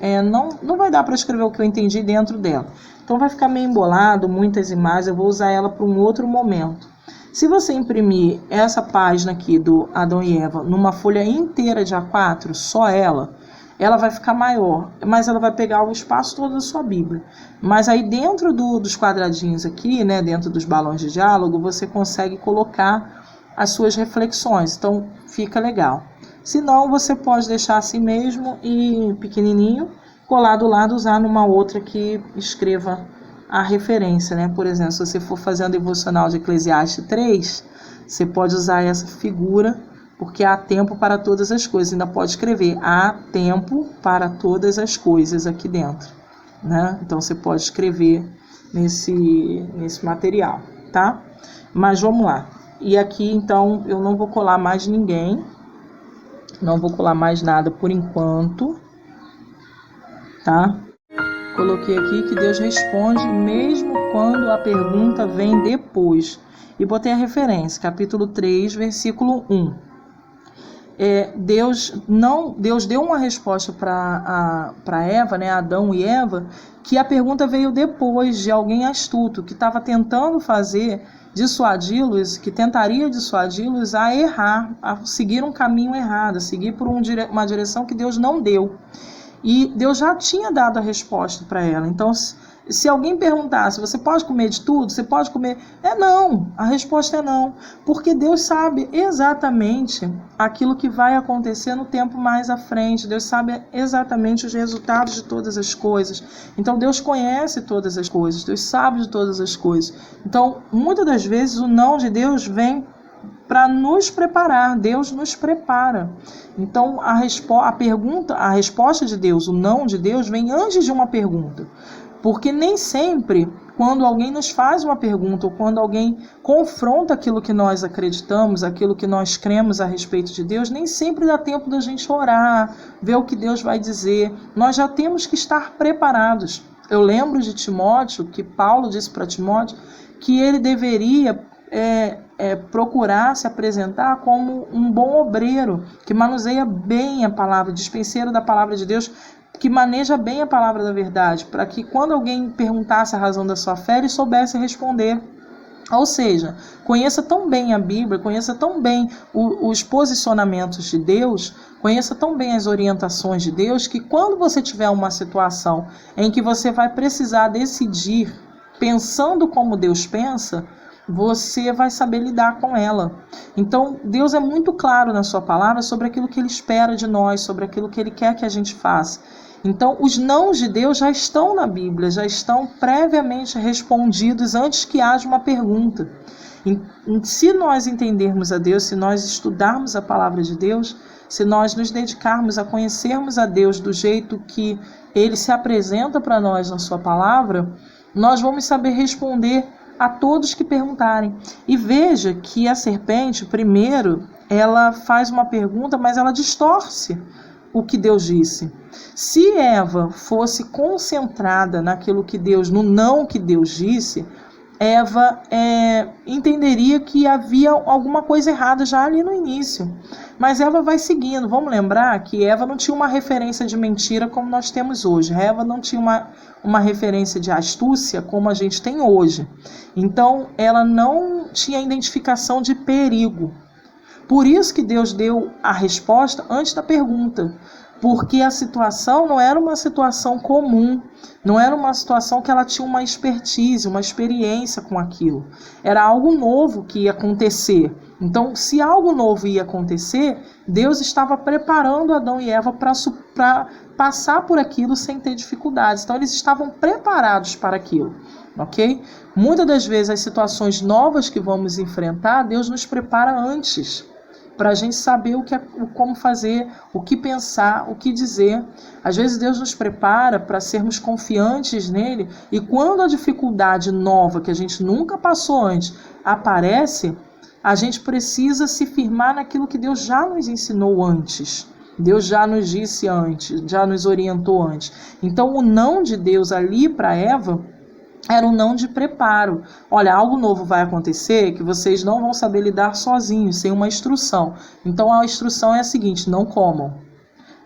não vai dar para escrever o que eu entendi dentro dela. Então vai ficar meio embolado, muitas imagens, eu vou usar ela para um outro momento. Se você imprimir essa página aqui do Adão e Eva numa folha inteira de A4, só ela vai ficar maior, mas ela vai pegar o espaço todo da sua Bíblia. Mas aí dentro dos quadradinhos aqui, né, dentro dos balões de diálogo, você consegue colocar as suas reflexões, então fica legal. Se não, você pode deixar assim mesmo e pequenininho, colar do lado, usar numa outra que escreva a referência, né? Por exemplo, se você for fazer um devocional de Eclesiastes 3, você pode usar essa figura, porque há tempo para todas as coisas, ainda pode escrever, há tempo para todas as coisas aqui dentro, né? Então você pode escrever nesse material, tá? Mas vamos lá. E aqui, então, eu não vou colar mais ninguém. Não vou colar mais nada por enquanto. Tá? Coloquei aqui que Deus responde mesmo quando a pergunta vem depois. E botei a referência, capítulo 3, versículo 1. Deus deu uma resposta para Eva, né, Adão e Eva, que a pergunta veio depois de alguém astuto, que estava tentando dissuadi-los, que tentaria dissuadi-los a errar, a seguir um caminho errado, a seguir por uma direção que Deus não deu. E Deus já tinha dado a resposta para ela. Então, se alguém perguntasse, você pode comer de tudo? Você pode comer? Não, a resposta é não. Porque Deus sabe exatamente aquilo que vai acontecer no tempo mais à frente. Deus sabe exatamente os resultados de todas as coisas. Então, Deus conhece todas as coisas. Deus sabe de todas as coisas. Então, muitas das vezes, o não de Deus vem para nos preparar. Deus nos prepara. Então, a resposta de Deus, o não de Deus, vem antes de uma pergunta. Porque nem sempre, quando alguém nos faz uma pergunta, ou quando alguém confronta aquilo que nós acreditamos, aquilo que nós cremos a respeito de Deus, nem sempre dá tempo da gente orar, ver o que Deus vai dizer. Nós já temos que estar preparados. Eu lembro de Timóteo, que Paulo disse para Timóteo, que ele deveria procurar se apresentar como um bom obreiro, que manuseia bem a palavra, dispenseiro da palavra de Deus, que maneja bem a palavra da verdade, para que quando alguém perguntasse a razão da sua fé, ele soubesse responder. Ou seja, conheça tão bem a Bíblia, conheça tão bem os posicionamentos de Deus, conheça tão bem as orientações de Deus, que quando você tiver uma situação em que você vai precisar decidir pensando como Deus pensa, você vai saber lidar com ela. Então, Deus é muito claro na sua palavra sobre aquilo que Ele espera de nós, sobre aquilo que Ele quer que a gente faça. Então, os nãos de Deus já estão na Bíblia, já estão previamente respondidos antes que haja uma pergunta. E se nós entendermos a Deus, se nós estudarmos a palavra de Deus, se nós nos dedicarmos a conhecermos a Deus do jeito que Ele se apresenta para nós na sua palavra, nós vamos saber responder a todos que perguntarem. E veja que a serpente, primeiro, ela faz uma pergunta, mas ela distorce o que Deus disse. Se Eva fosse concentrada naquilo que Deus, no não que Deus disse, Eva entenderia que havia alguma coisa errada já ali no início. Mas Eva vai seguindo. Vamos lembrar que Eva não tinha uma referência de mentira como nós temos hoje. Eva não tinha uma referência de astúcia como a gente tem hoje. Então, ela não tinha identificação de perigo. Por isso que Deus deu a resposta antes da pergunta. Porque a situação não era uma situação comum, não era uma situação que ela tinha uma expertise, uma experiência com aquilo. Era algo novo que ia acontecer. Então, se algo novo ia acontecer, Deus estava preparando Adão e Eva para passar por aquilo sem ter dificuldades. Então, eles estavam preparados para aquilo, ok? Muitas das vezes, as situações novas que vamos enfrentar, Deus nos prepara antes, para a gente saber como fazer, o que pensar, o que dizer. Às vezes Deus nos prepara para sermos confiantes nele, e quando a dificuldade nova, que a gente nunca passou antes, aparece, a gente precisa se firmar naquilo que Deus já nos ensinou antes. Deus já nos disse antes, já nos orientou antes. Então o não de Deus ali para Eva era um não de preparo. Olha, algo novo vai acontecer que vocês não vão saber lidar sozinhos, sem uma instrução. Então a instrução é a seguinte: não comam.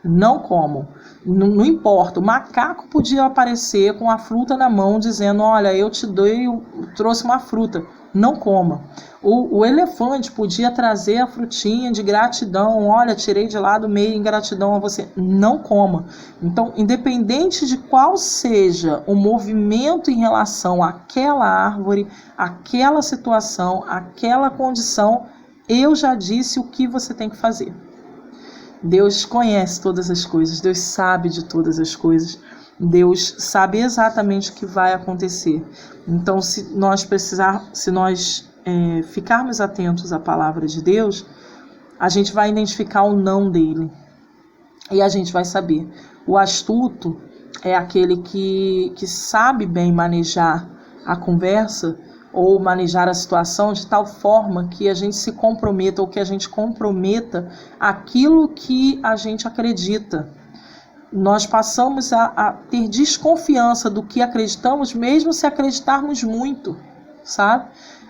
Não comam. Não importa. O macaco podia aparecer com a fruta na mão dizendo: olha, eu trouxe uma fruta. Não coma. O elefante podia trazer a frutinha de gratidão. Olha, tirei de lá do meio em gratidão a você. Não coma. Então, independente de qual seja o movimento em relação àquela árvore, àquela situação, àquela condição, eu já disse o que você tem que fazer. Deus conhece todas as coisas. Deus sabe de todas as coisas. Deus sabe exatamente o que vai acontecer. Então, se nós ficarmos atentos à palavra de Deus, a gente vai identificar o não dele. E a gente vai saber. O astuto é aquele que sabe bem manejar a conversa ou manejar a situação de tal forma que a gente se comprometa ou que a gente comprometa aquilo que a gente acredita. Nós passamos a ter desconfiança do que acreditamos, mesmo se acreditarmos muito, sabe?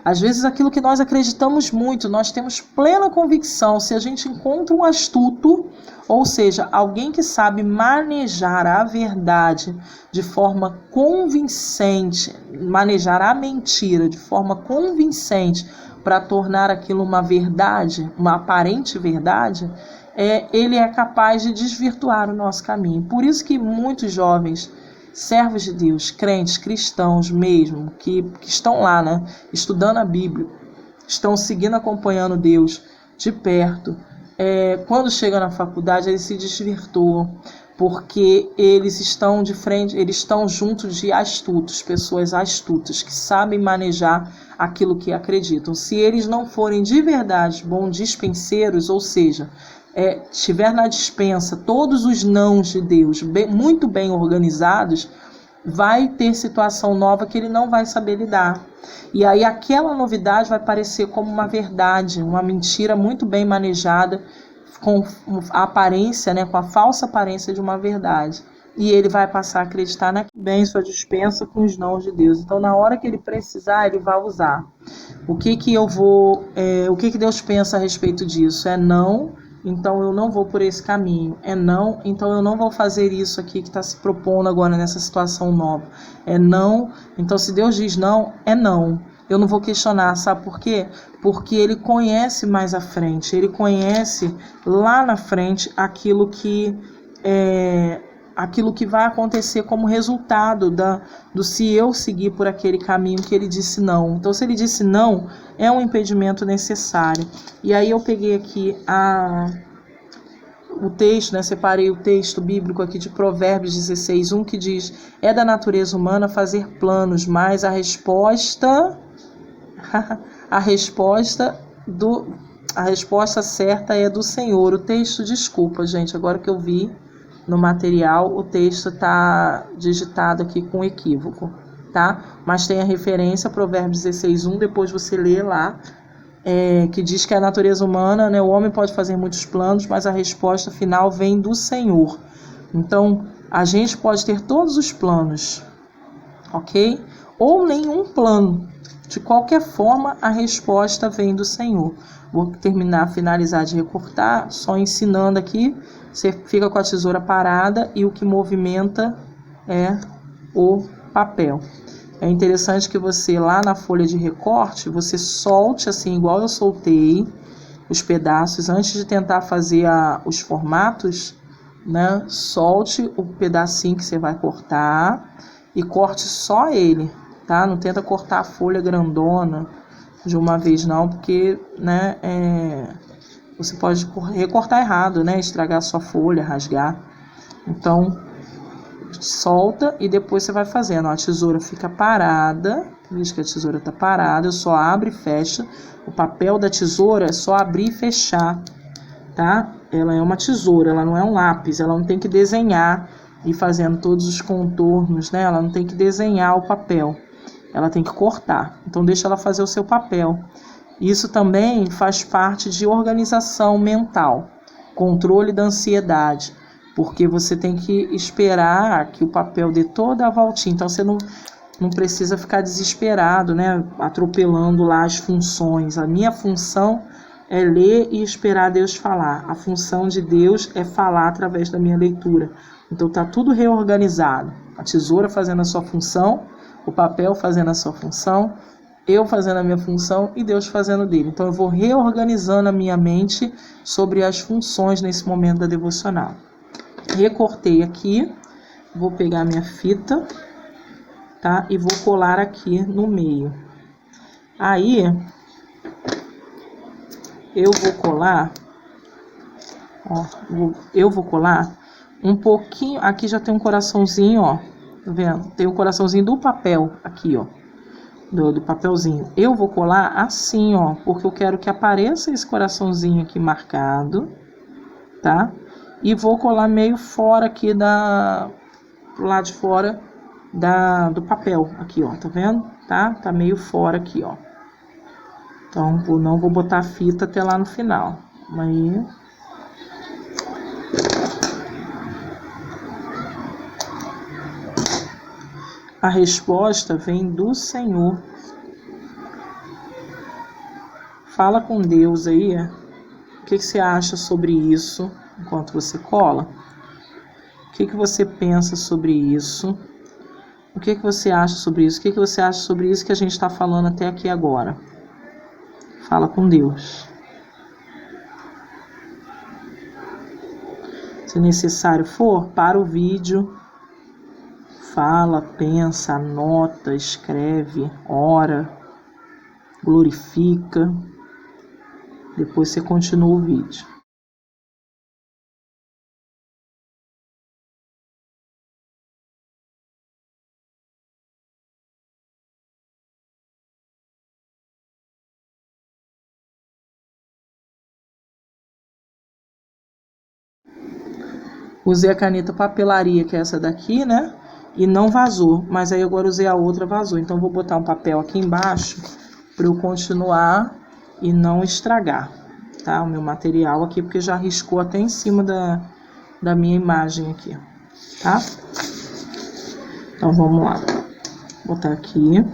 Às vezes aquilo que nós acreditamos muito, nós temos plena convicção. Se a gente encontra um astuto, ou seja, alguém que sabe manejar a verdade de forma convincente, manejar a mentira de forma convincente para tornar aquilo uma verdade, uma aparente verdade, ele é capaz de desvirtuar o nosso caminho. Por isso que muitos jovens, servos de Deus, crentes, cristãos mesmo, que estão lá, né, estudando a Bíblia, estão seguindo, acompanhando Deus de perto, quando chegam na faculdade, eles se desvirtuam, porque eles estão de frente, eles estão junto de astutos, pessoas astutas, que sabem manejar aquilo que acreditam. Se eles não forem de verdade bons dispenseiros, ou seja, tiver na dispensa todos os nãos de Deus muito bem organizados, vai ter situação nova que ele não vai saber lidar. E aí aquela novidade vai parecer como uma verdade, uma mentira muito bem manejada, com a aparência, né, com a falsa aparência de uma verdade. E ele vai passar a acreditar bem sua dispensa com os nãos de Deus. Então, na hora que ele precisar, ele vai usar. O que Deus pensa a respeito disso? É não. Então eu não vou por esse caminho. É não, então eu não vou fazer isso aqui que está se propondo agora nessa situação nova. É não, então se Deus diz não, é não. eu não vou questionar, sabe por quê? Porque ele conhece mais à frente, ele conhece lá na frente aquilo que vai acontecer como resultado do se eu seguir por aquele caminho que ele disse não. Então, se ele disse não, é um impedimento necessário. E aí eu peguei aqui o texto, né? Separei o texto bíblico aqui de Provérbios 16:1, que diz: é da natureza humana fazer planos, mas a resposta certa é do Senhor. O texto, desculpa, gente, agora que eu vi no material, o texto está digitado aqui com equívoco, tá? Mas tem a referência, Provérbios 16:1, depois você lê lá, que diz que a natureza humana, né, o homem pode fazer muitos planos, mas a resposta final vem do Senhor. Então, a gente pode ter todos os planos, ok? Ou nenhum plano. De qualquer forma, a resposta vem do Senhor. Vou finalizar de recortar, só ensinando aqui. Você fica com a tesoura parada e o que movimenta é o papel. É interessante que você, lá na folha de recorte, você solte, assim, igual eu soltei, os pedaços. Antes de tentar fazer os formatos, né? Solte o pedacinho que você vai cortar e corte só ele, tá? Não tenta cortar a folha grandona de uma vez não, porque, né, você pode recortar errado, né? Estragar a sua folha, rasgar. Então, solta e depois você vai fazendo. A tesoura fica parada, diz que a tesoura está parada, eu só abro e fecho. O papel da tesoura é só abrir e fechar, tá? Ela é uma tesoura, ela não é um lápis, ela não tem que desenhar e fazendo todos os contornos, né? Ela não tem que desenhar o papel, ela tem que cortar. Então deixa ela fazer o seu papel. Isso também faz parte de organização mental, controle da ansiedade, porque você tem que esperar que o papel dê toda a voltinha. Então você não precisa ficar desesperado, né? Atropelando lá as funções. A minha função é ler e esperar Deus falar. A função de Deus é falar através da minha leitura. Então está tudo reorganizado. A tesoura fazendo a sua função, o papel fazendo a sua função, eu fazendo a minha função e Deus fazendo dele. Então eu vou reorganizando a minha mente sobre as funções nesse momento da devocional. Recortei aqui, vou pegar minha fita, tá? E vou colar aqui no meio. Aí eu vou colar, ó, eu vou colar um pouquinho, aqui já tem um coraçãozinho, ó, tá vendo? Tem o coraçãozinho do papel aqui, ó, do papelzinho. Eu vou colar assim, ó, porque eu quero que apareça esse coraçãozinho aqui marcado, tá? E vou colar meio fora aqui pro lado de fora do papel, aqui, ó, tá vendo? Tá meio fora aqui, ó. Então, não vou botar a fita até lá no final. Aí. A resposta vem do Senhor. Fala com Deus aí. O que você acha sobre isso enquanto você cola? O que você pensa sobre isso? O que você acha sobre isso? O que você acha sobre isso que a gente está falando até aqui agora? Fala com Deus. Se necessário for, para o vídeo, fala, pensa, anota, escreve, ora, glorifica. Depois você continua o vídeo. Usei a caneta papelaria, que é essa daqui, né? E não vazou, mas aí agora usei a outra, vazou. Então vou botar um papel aqui embaixo para eu continuar e não estragar, tá? O meu material aqui, porque já riscou até em cima da minha imagem aqui, tá? Então vamos lá. Vou botar aqui.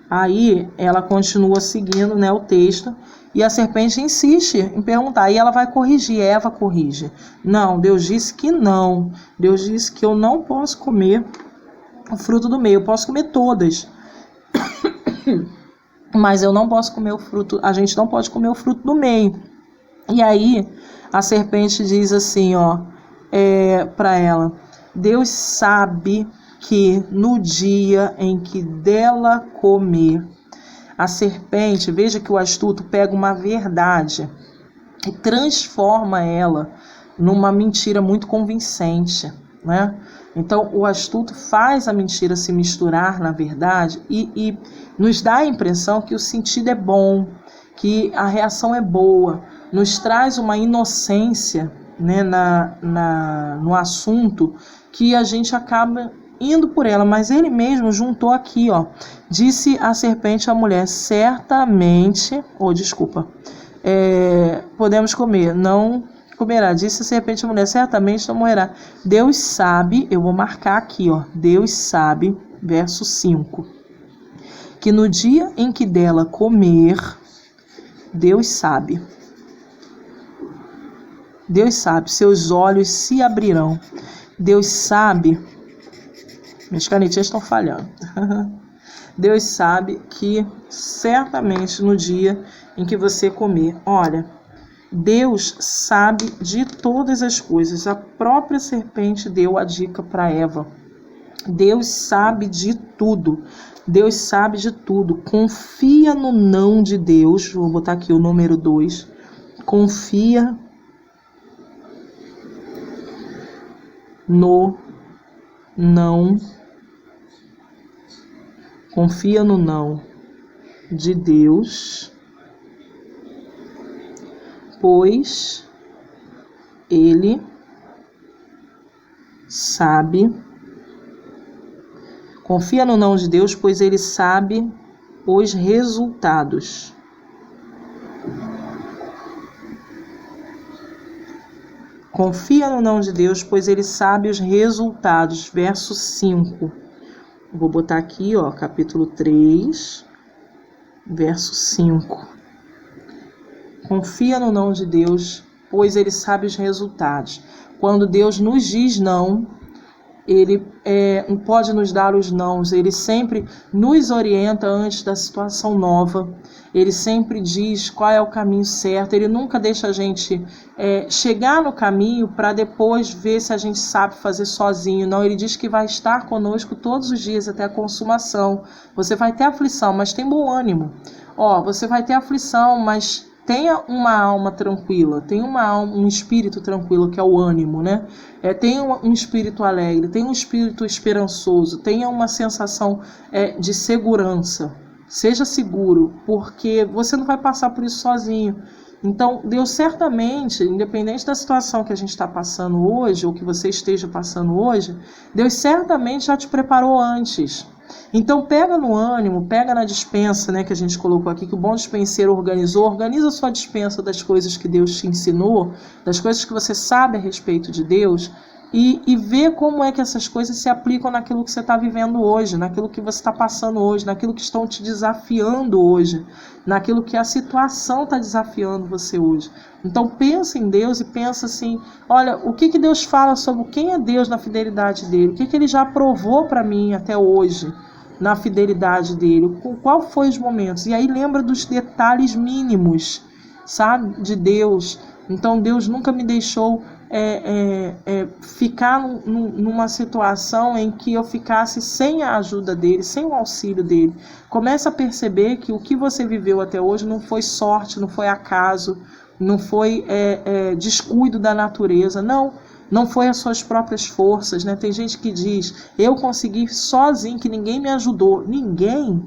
Aí ela continua seguindo, né, o texto. E a serpente insiste em perguntar, e ela vai corrigir, Eva corrige. Não, Deus disse que não. Deus disse que eu não posso comer o fruto do meio, eu posso comer todas. mas eu não posso comer o fruto, a gente não pode comer o fruto do meio. E aí a serpente diz assim, para ela: Deus sabe que no dia em que dela comer, a serpente, veja que o astuto pega uma verdade e transforma ela numa mentira muito convincente, né? Então o astuto faz a mentira se misturar na verdade e nos dá a impressão que o sentido é bom, que a reação é boa, nos traz uma inocência, né, no assunto, que a gente acaba indo por ela. Mas ele mesmo juntou aqui, disse a serpente à mulher: certamente, podemos comer, não comerá. Disse a serpente à mulher: certamente não morrerá. Deus sabe, eu vou marcar aqui, Deus sabe, verso 5, que no dia em que dela comer, Deus sabe, seus olhos se abrirão. Deus sabe, minhas canetinhas estão falhando. Deus sabe que certamente no dia em que você comer, olha, Deus sabe de todas as coisas. A própria serpente deu a dica para Eva. Deus sabe de tudo. Deus sabe de tudo. Confia no não de Deus. Vou botar aqui o número 2. Confia no não. Confia no não de Deus, pois Ele sabe. Confia no não de Deus, pois Ele sabe os resultados. Confia no não de Deus, pois Ele sabe os resultados. Verso 5. Vou botar aqui, capítulo 3, verso 5. Confia no não de Deus, pois Ele sabe os resultados. Quando Deus nos diz não, Ele pode nos dar os nãos. Ele sempre nos orienta antes da situação nova. Ele sempre diz qual é o caminho certo. Ele nunca deixa a gente chegar no caminho para depois ver se a gente sabe fazer sozinho. Não, Ele diz que vai estar conosco todos os dias até a consumação. Você vai ter aflição, mas tem bom ânimo. Você vai ter aflição, mas tenha uma alma tranquila, tenha um espírito tranquilo, que é o ânimo, né? Tenha um espírito alegre, tenha um espírito esperançoso, tenha uma sensação de segurança. Seja seguro, porque você não vai passar por isso sozinho. Então, Deus certamente, independente da situação que a gente está passando hoje, ou que você esteja passando hoje, Deus certamente já te preparou antes. Então pega no ânimo, pega na dispensa, né, que a gente colocou aqui, que o bom dispenseiro organiza a sua dispensa das coisas que Deus te ensinou, das coisas que você sabe a respeito de Deus, e vê como é que essas coisas se aplicam naquilo que você está vivendo hoje, naquilo que você está passando hoje, naquilo que estão te desafiando hoje, naquilo que a situação está desafiando você hoje. Então pensa em Deus e pensa assim, olha, o que Deus fala sobre quem é Deus na fidelidade dele, o que Ele já provou para mim até hoje na fidelidade dele, qual foi os momentos, e aí lembra dos detalhes mínimos, sabe, de Deus. Então Deus nunca me deixou ficar numa situação em que eu ficasse sem a ajuda dele, sem o auxílio dele. Começa a perceber que o que você viveu até hoje não foi sorte, não foi acaso, não foi descuido da natureza, não foi as suas próprias forças, né? Tem gente que diz, eu consegui sozinho, que ninguém me ajudou. Ninguém,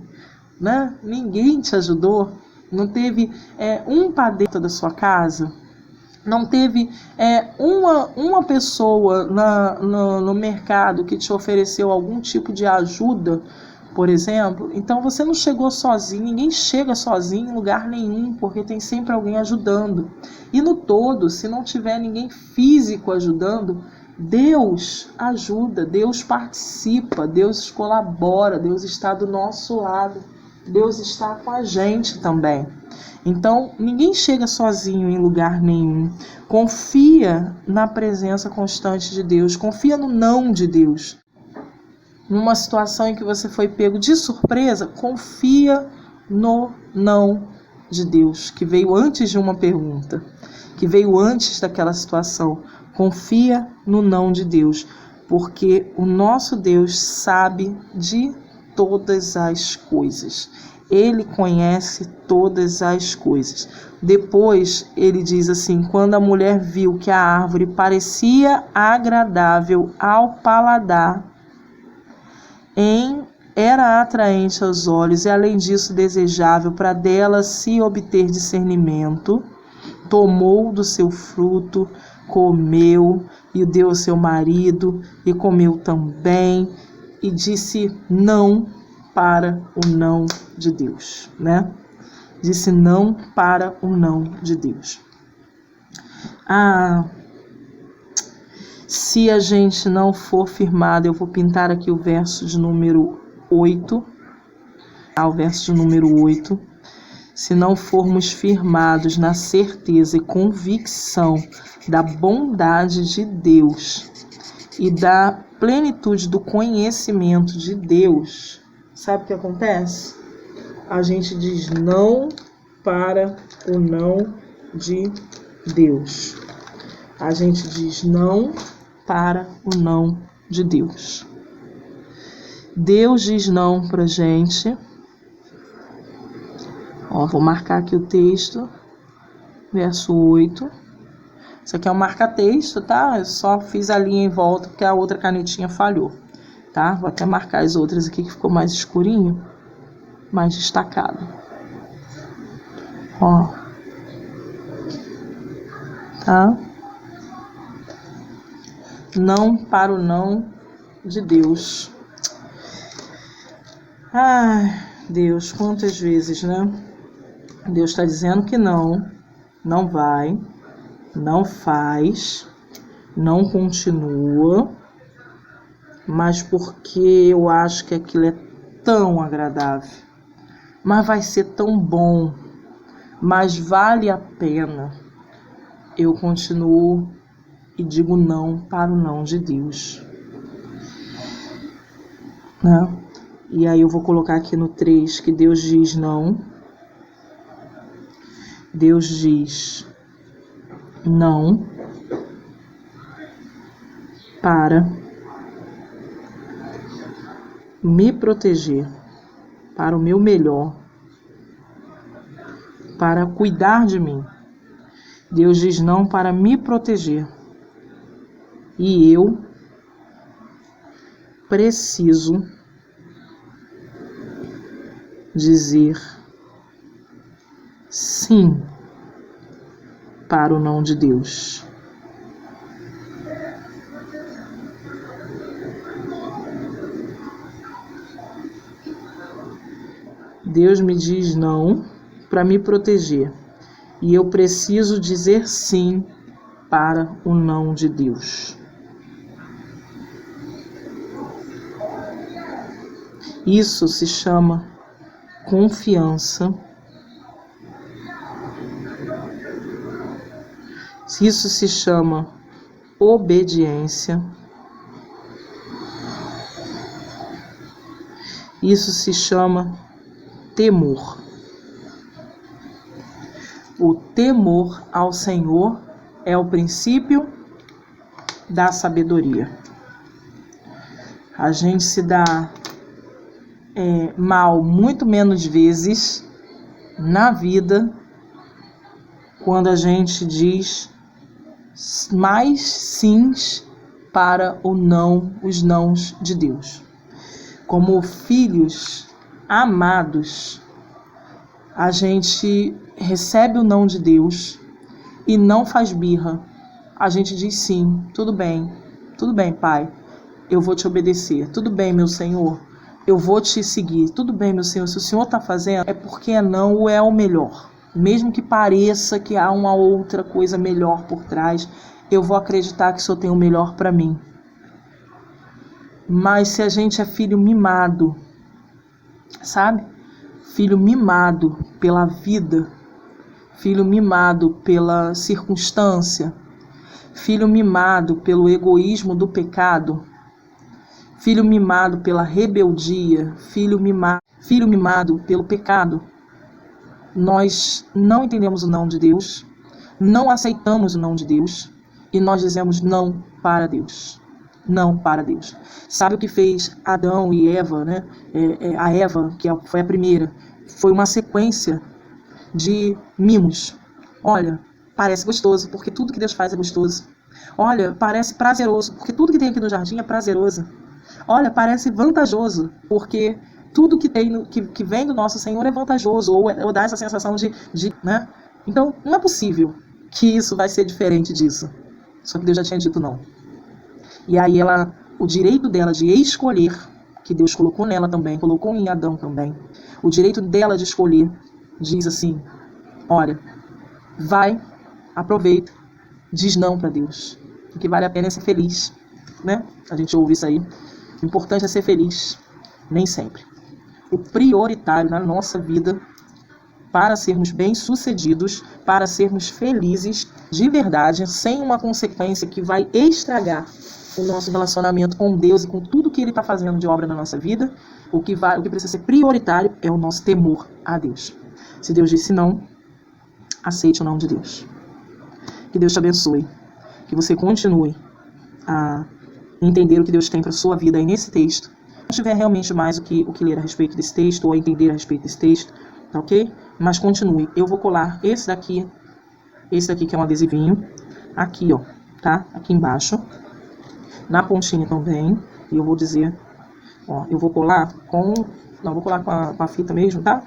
né? Ninguém te ajudou. Não teve um padeiro da sua casa. Não teve uma pessoa no mercado que te ofereceu algum tipo de ajuda, por exemplo. Então você não chegou sozinho, ninguém chega sozinho em lugar nenhum, porque tem sempre alguém ajudando. E no todo, se não tiver ninguém físico ajudando, Deus ajuda, Deus participa, Deus colabora, Deus está do nosso lado, Deus está com a gente também. Então, ninguém chega sozinho em lugar nenhum. Confia na presença constante de Deus. Confia no não de Deus. numa situação em que você foi pego de surpresa, confia no não de Deus, que veio antes de uma pergunta, que veio antes daquela situação. Confia no não de Deus, porque o nosso Deus sabe de todas as coisas. Ele conhece todas as coisas. Depois ele diz assim: quando a mulher viu que a árvore parecia agradável ao paladar, era atraente aos olhos e além disso desejável para dela se obter discernimento, tomou do seu fruto, comeu e o deu ao seu marido e comeu também, e disse não para o não de Deus, né? Disse não para o não de Deus. Se a gente não for firmado, eu vou pintar aqui o verso de número 8. O verso de número 8. Se não formos firmados na certeza e convicção da bondade de Deus e da plenitude do conhecimento de Deus, sabe o que acontece? A gente diz não para o não de Deus. A gente diz não para o não de Deus. Deus diz não pra gente. Vou marcar aqui o texto, verso 8. Isso aqui é um marca-texto, tá? Eu só fiz a linha em volta porque a outra canetinha falhou, tá? Vou até marcar as outras aqui que ficou mais escurinho, mais destacado. Tá? Não para o não de Deus. Deus, quantas vezes, né? Deus está dizendo que não vai, não faz, não continua, mas porque eu acho que aquilo é tão agradável, mas vai ser tão bom, mas vale a pena, eu continuo e digo não para o não de Deus, né? E aí eu vou colocar aqui no 3 que Deus diz não. Deus diz não para me proteger, para o meu melhor, para cuidar de mim. Deus diz não para me proteger. E eu preciso dizer sim para o não de Deus. Deus me diz não para me proteger. E eu preciso dizer sim para o não de Deus. Isso se chama confiança. Isso se chama obediência. Isso se chama temor. O temor ao Senhor é o princípio da sabedoria. A gente se dá mal muito menos vezes na vida quando a gente diz mais sims para os nãos de Deus. Como filhos amados, a gente recebe o não de Deus e não faz birra. A gente diz sim, tudo bem, Pai, eu vou te obedecer. Tudo bem, meu Senhor, eu vou te seguir. Tudo bem, meu Senhor, se o Senhor está fazendo, é porque é não ou é o melhor. Mesmo que pareça que há uma outra coisa melhor por trás, eu vou acreditar que o Senhor tem o melhor para mim. Mas se a gente é filho mimado, sabe? Filho mimado pela vida, filho mimado pela circunstância, filho mimado pelo egoísmo do pecado, filho mimado pela rebeldia, filho mimado pelo pecado. Nós não entendemos o não de Deus, não aceitamos o não de Deus e nós dizemos não para Deus. Não para Deus. Sabe o que fez Adão e Eva, né? A Eva, que foi a primeira, foi uma sequência de mimos. Olha, parece gostoso, porque tudo que Deus faz é gostoso. Olha, parece prazeroso, porque tudo que tem aqui no jardim é prazeroso. Olha, parece vantajoso, porque tudo que tem que vem do nosso Senhor é vantajoso, ou dá essa sensação né? Então, não é possível que isso vai ser diferente disso. Só que Deus já tinha dito não. E aí o direito dela de escolher, que Deus colocou nela também, colocou em Adão também, o direito dela de escolher, diz assim, olha, vai, aproveita, diz não para Deus. O que vale a pena é ser feliz, né? A gente ouve isso aí. O importante é ser feliz, nem sempre. O prioritário na nossa vida, para sermos bem-sucedidos, para sermos felizes de verdade, sem uma consequência que vai estragar o nosso relacionamento com Deus e com tudo que Ele está fazendo de obra na nossa vida, o que precisa ser prioritário é o nosso temor a Deus. Se Deus disse não, aceite o não de Deus. Que Deus te abençoe. Que você continue a entender o que Deus tem para a sua vida aí nesse texto. Se tiver realmente mais o que ler a respeito desse texto, ou a entender a respeito desse texto, tá ok? Mas continue. Eu vou colar esse daqui que é um adesivinho, aqui, ó, tá? Aqui embaixo, na pontinha também. E eu vou dizer, ó, eu vou colar vou colar com a fita mesmo, tá?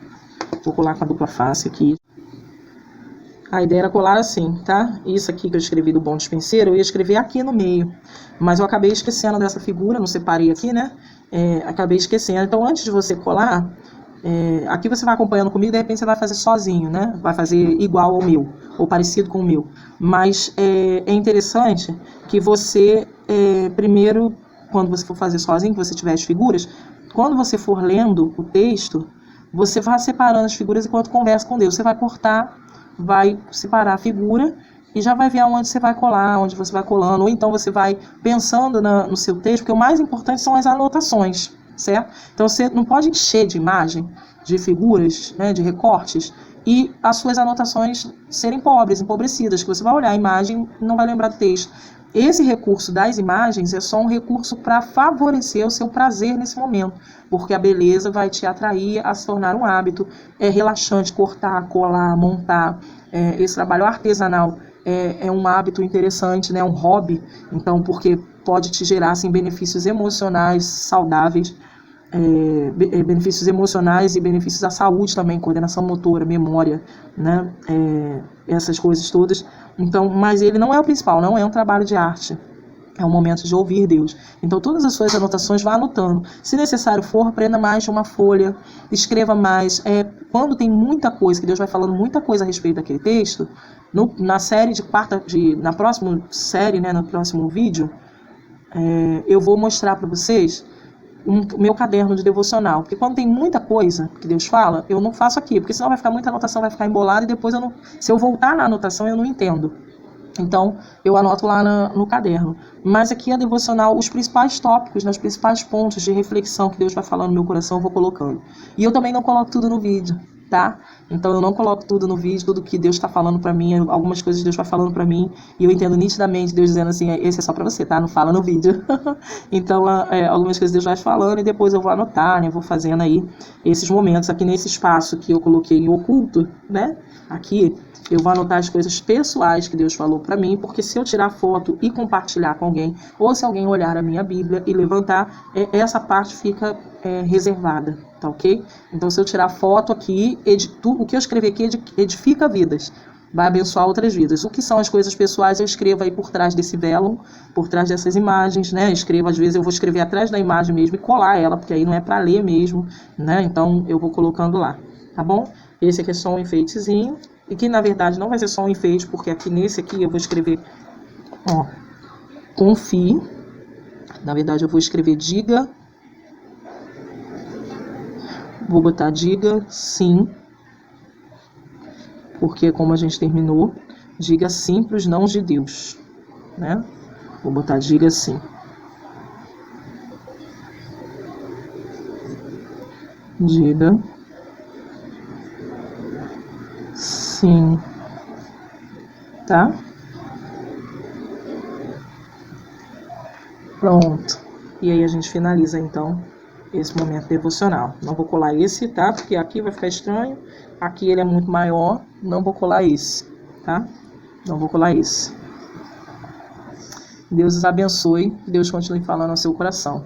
Vou colar com a dupla face aqui. A ideia era colar assim, tá? Isso aqui que eu escrevi do bom dispenseiro, eu ia escrever aqui no meio. Mas eu acabei esquecendo dessa figura, não separei aqui, né? Acabei esquecendo. Então, antes de você colar, aqui você vai acompanhando comigo, de repente você vai fazer sozinho, né? Vai fazer igual ao meu, ou parecido com o meu. Mas é interessante que você, primeiro, quando você for fazer sozinho, que você tiver as figuras, quando você for lendo o texto, você vai separando as figuras enquanto conversa com Deus. Você vai cortar, vai separar a figura e já vai ver aonde você vai colar, onde você vai colando, ou então você vai pensando no seu texto, porque o mais importante são as anotações, certo? Então você não pode encher de imagem, de figuras, né, de recortes, e as suas anotações serem pobres, empobrecidas, que você vai olhar a imagem e não vai lembrar do texto. Esse recurso das imagens é só um recurso para favorecer o seu prazer nesse momento, porque a beleza vai te atrair a se tornar um hábito. É relaxante cortar, colar, montar. Esse trabalho artesanal é um hábito interessante, né? Um hobby, então, porque pode te gerar assim, benefícios emocionais saudáveis, benefícios emocionais e benefícios à saúde também, coordenação motora, memória, né? Essas coisas todas. Então, mas ele não é o principal, não é um trabalho de arte. É um momento de ouvir Deus. Então, todas as suas anotações, vá anotando. Se necessário for, prenda mais de uma folha, escreva mais. Quando tem muita coisa, que Deus vai falando muita coisa a respeito daquele texto, na série na próxima série, né, no próximo vídeo, eu vou mostrar para vocês o meu caderno de devocional. Porque quando tem muita coisa que Deus fala, eu não faço aqui, porque senão vai ficar muita anotação, vai ficar embolada e depois se eu voltar na anotação, eu não entendo. Então, eu anoto lá no caderno. Mas aqui a devocional, os principais tópicos, os principais pontos de reflexão que Deus vai falando no meu coração, eu vou colocando. E eu também não coloco tudo no vídeo, tá? Então, eu não coloco tudo no vídeo, tudo que Deus está falando para mim, algumas coisas Deus vai falando para mim, e eu entendo nitidamente Deus dizendo assim, esse é só para você, tá? Não fala no vídeo. Então, algumas coisas Deus vai falando e depois eu vou anotar, né? Vou fazendo aí esses momentos aqui nesse espaço que eu coloquei em oculto, né? Aqui, eu vou anotar as coisas pessoais que Deus falou para mim, porque se eu tirar foto e compartilhar com alguém, ou se alguém olhar a minha Bíblia e levantar, essa parte fica reservada, tá ok? Então, se eu tirar foto aqui, o que eu escrevi aqui edifica vidas, vai abençoar outras vidas. O que são as coisas pessoais, eu escrevo aí por trás desse velo, por trás dessas imagens, né? Escrevo, às vezes eu vou escrever atrás da imagem mesmo e colar ela, porque aí não é para ler mesmo, né? Então, eu vou colocando lá, tá bom? Esse aqui é só um enfeitezinho. E que na verdade não vai ser só um enfeite, porque aqui nesse aqui eu vou escrever, ó, confie. Na verdade eu vou escrever diga. Vou botar diga sim. Porque como a gente terminou, diga sim para os nãos de Deus, né? Vou botar diga sim. Diga sim, tá? Pronto. E aí a gente finaliza então esse momento devocional. Não vou colar esse, tá? Porque aqui vai ficar estranho. Aqui ele é muito maior. Não vou colar esse, tá? Não vou colar esse. Deus os abençoe. Deus continue falando ao seu coração.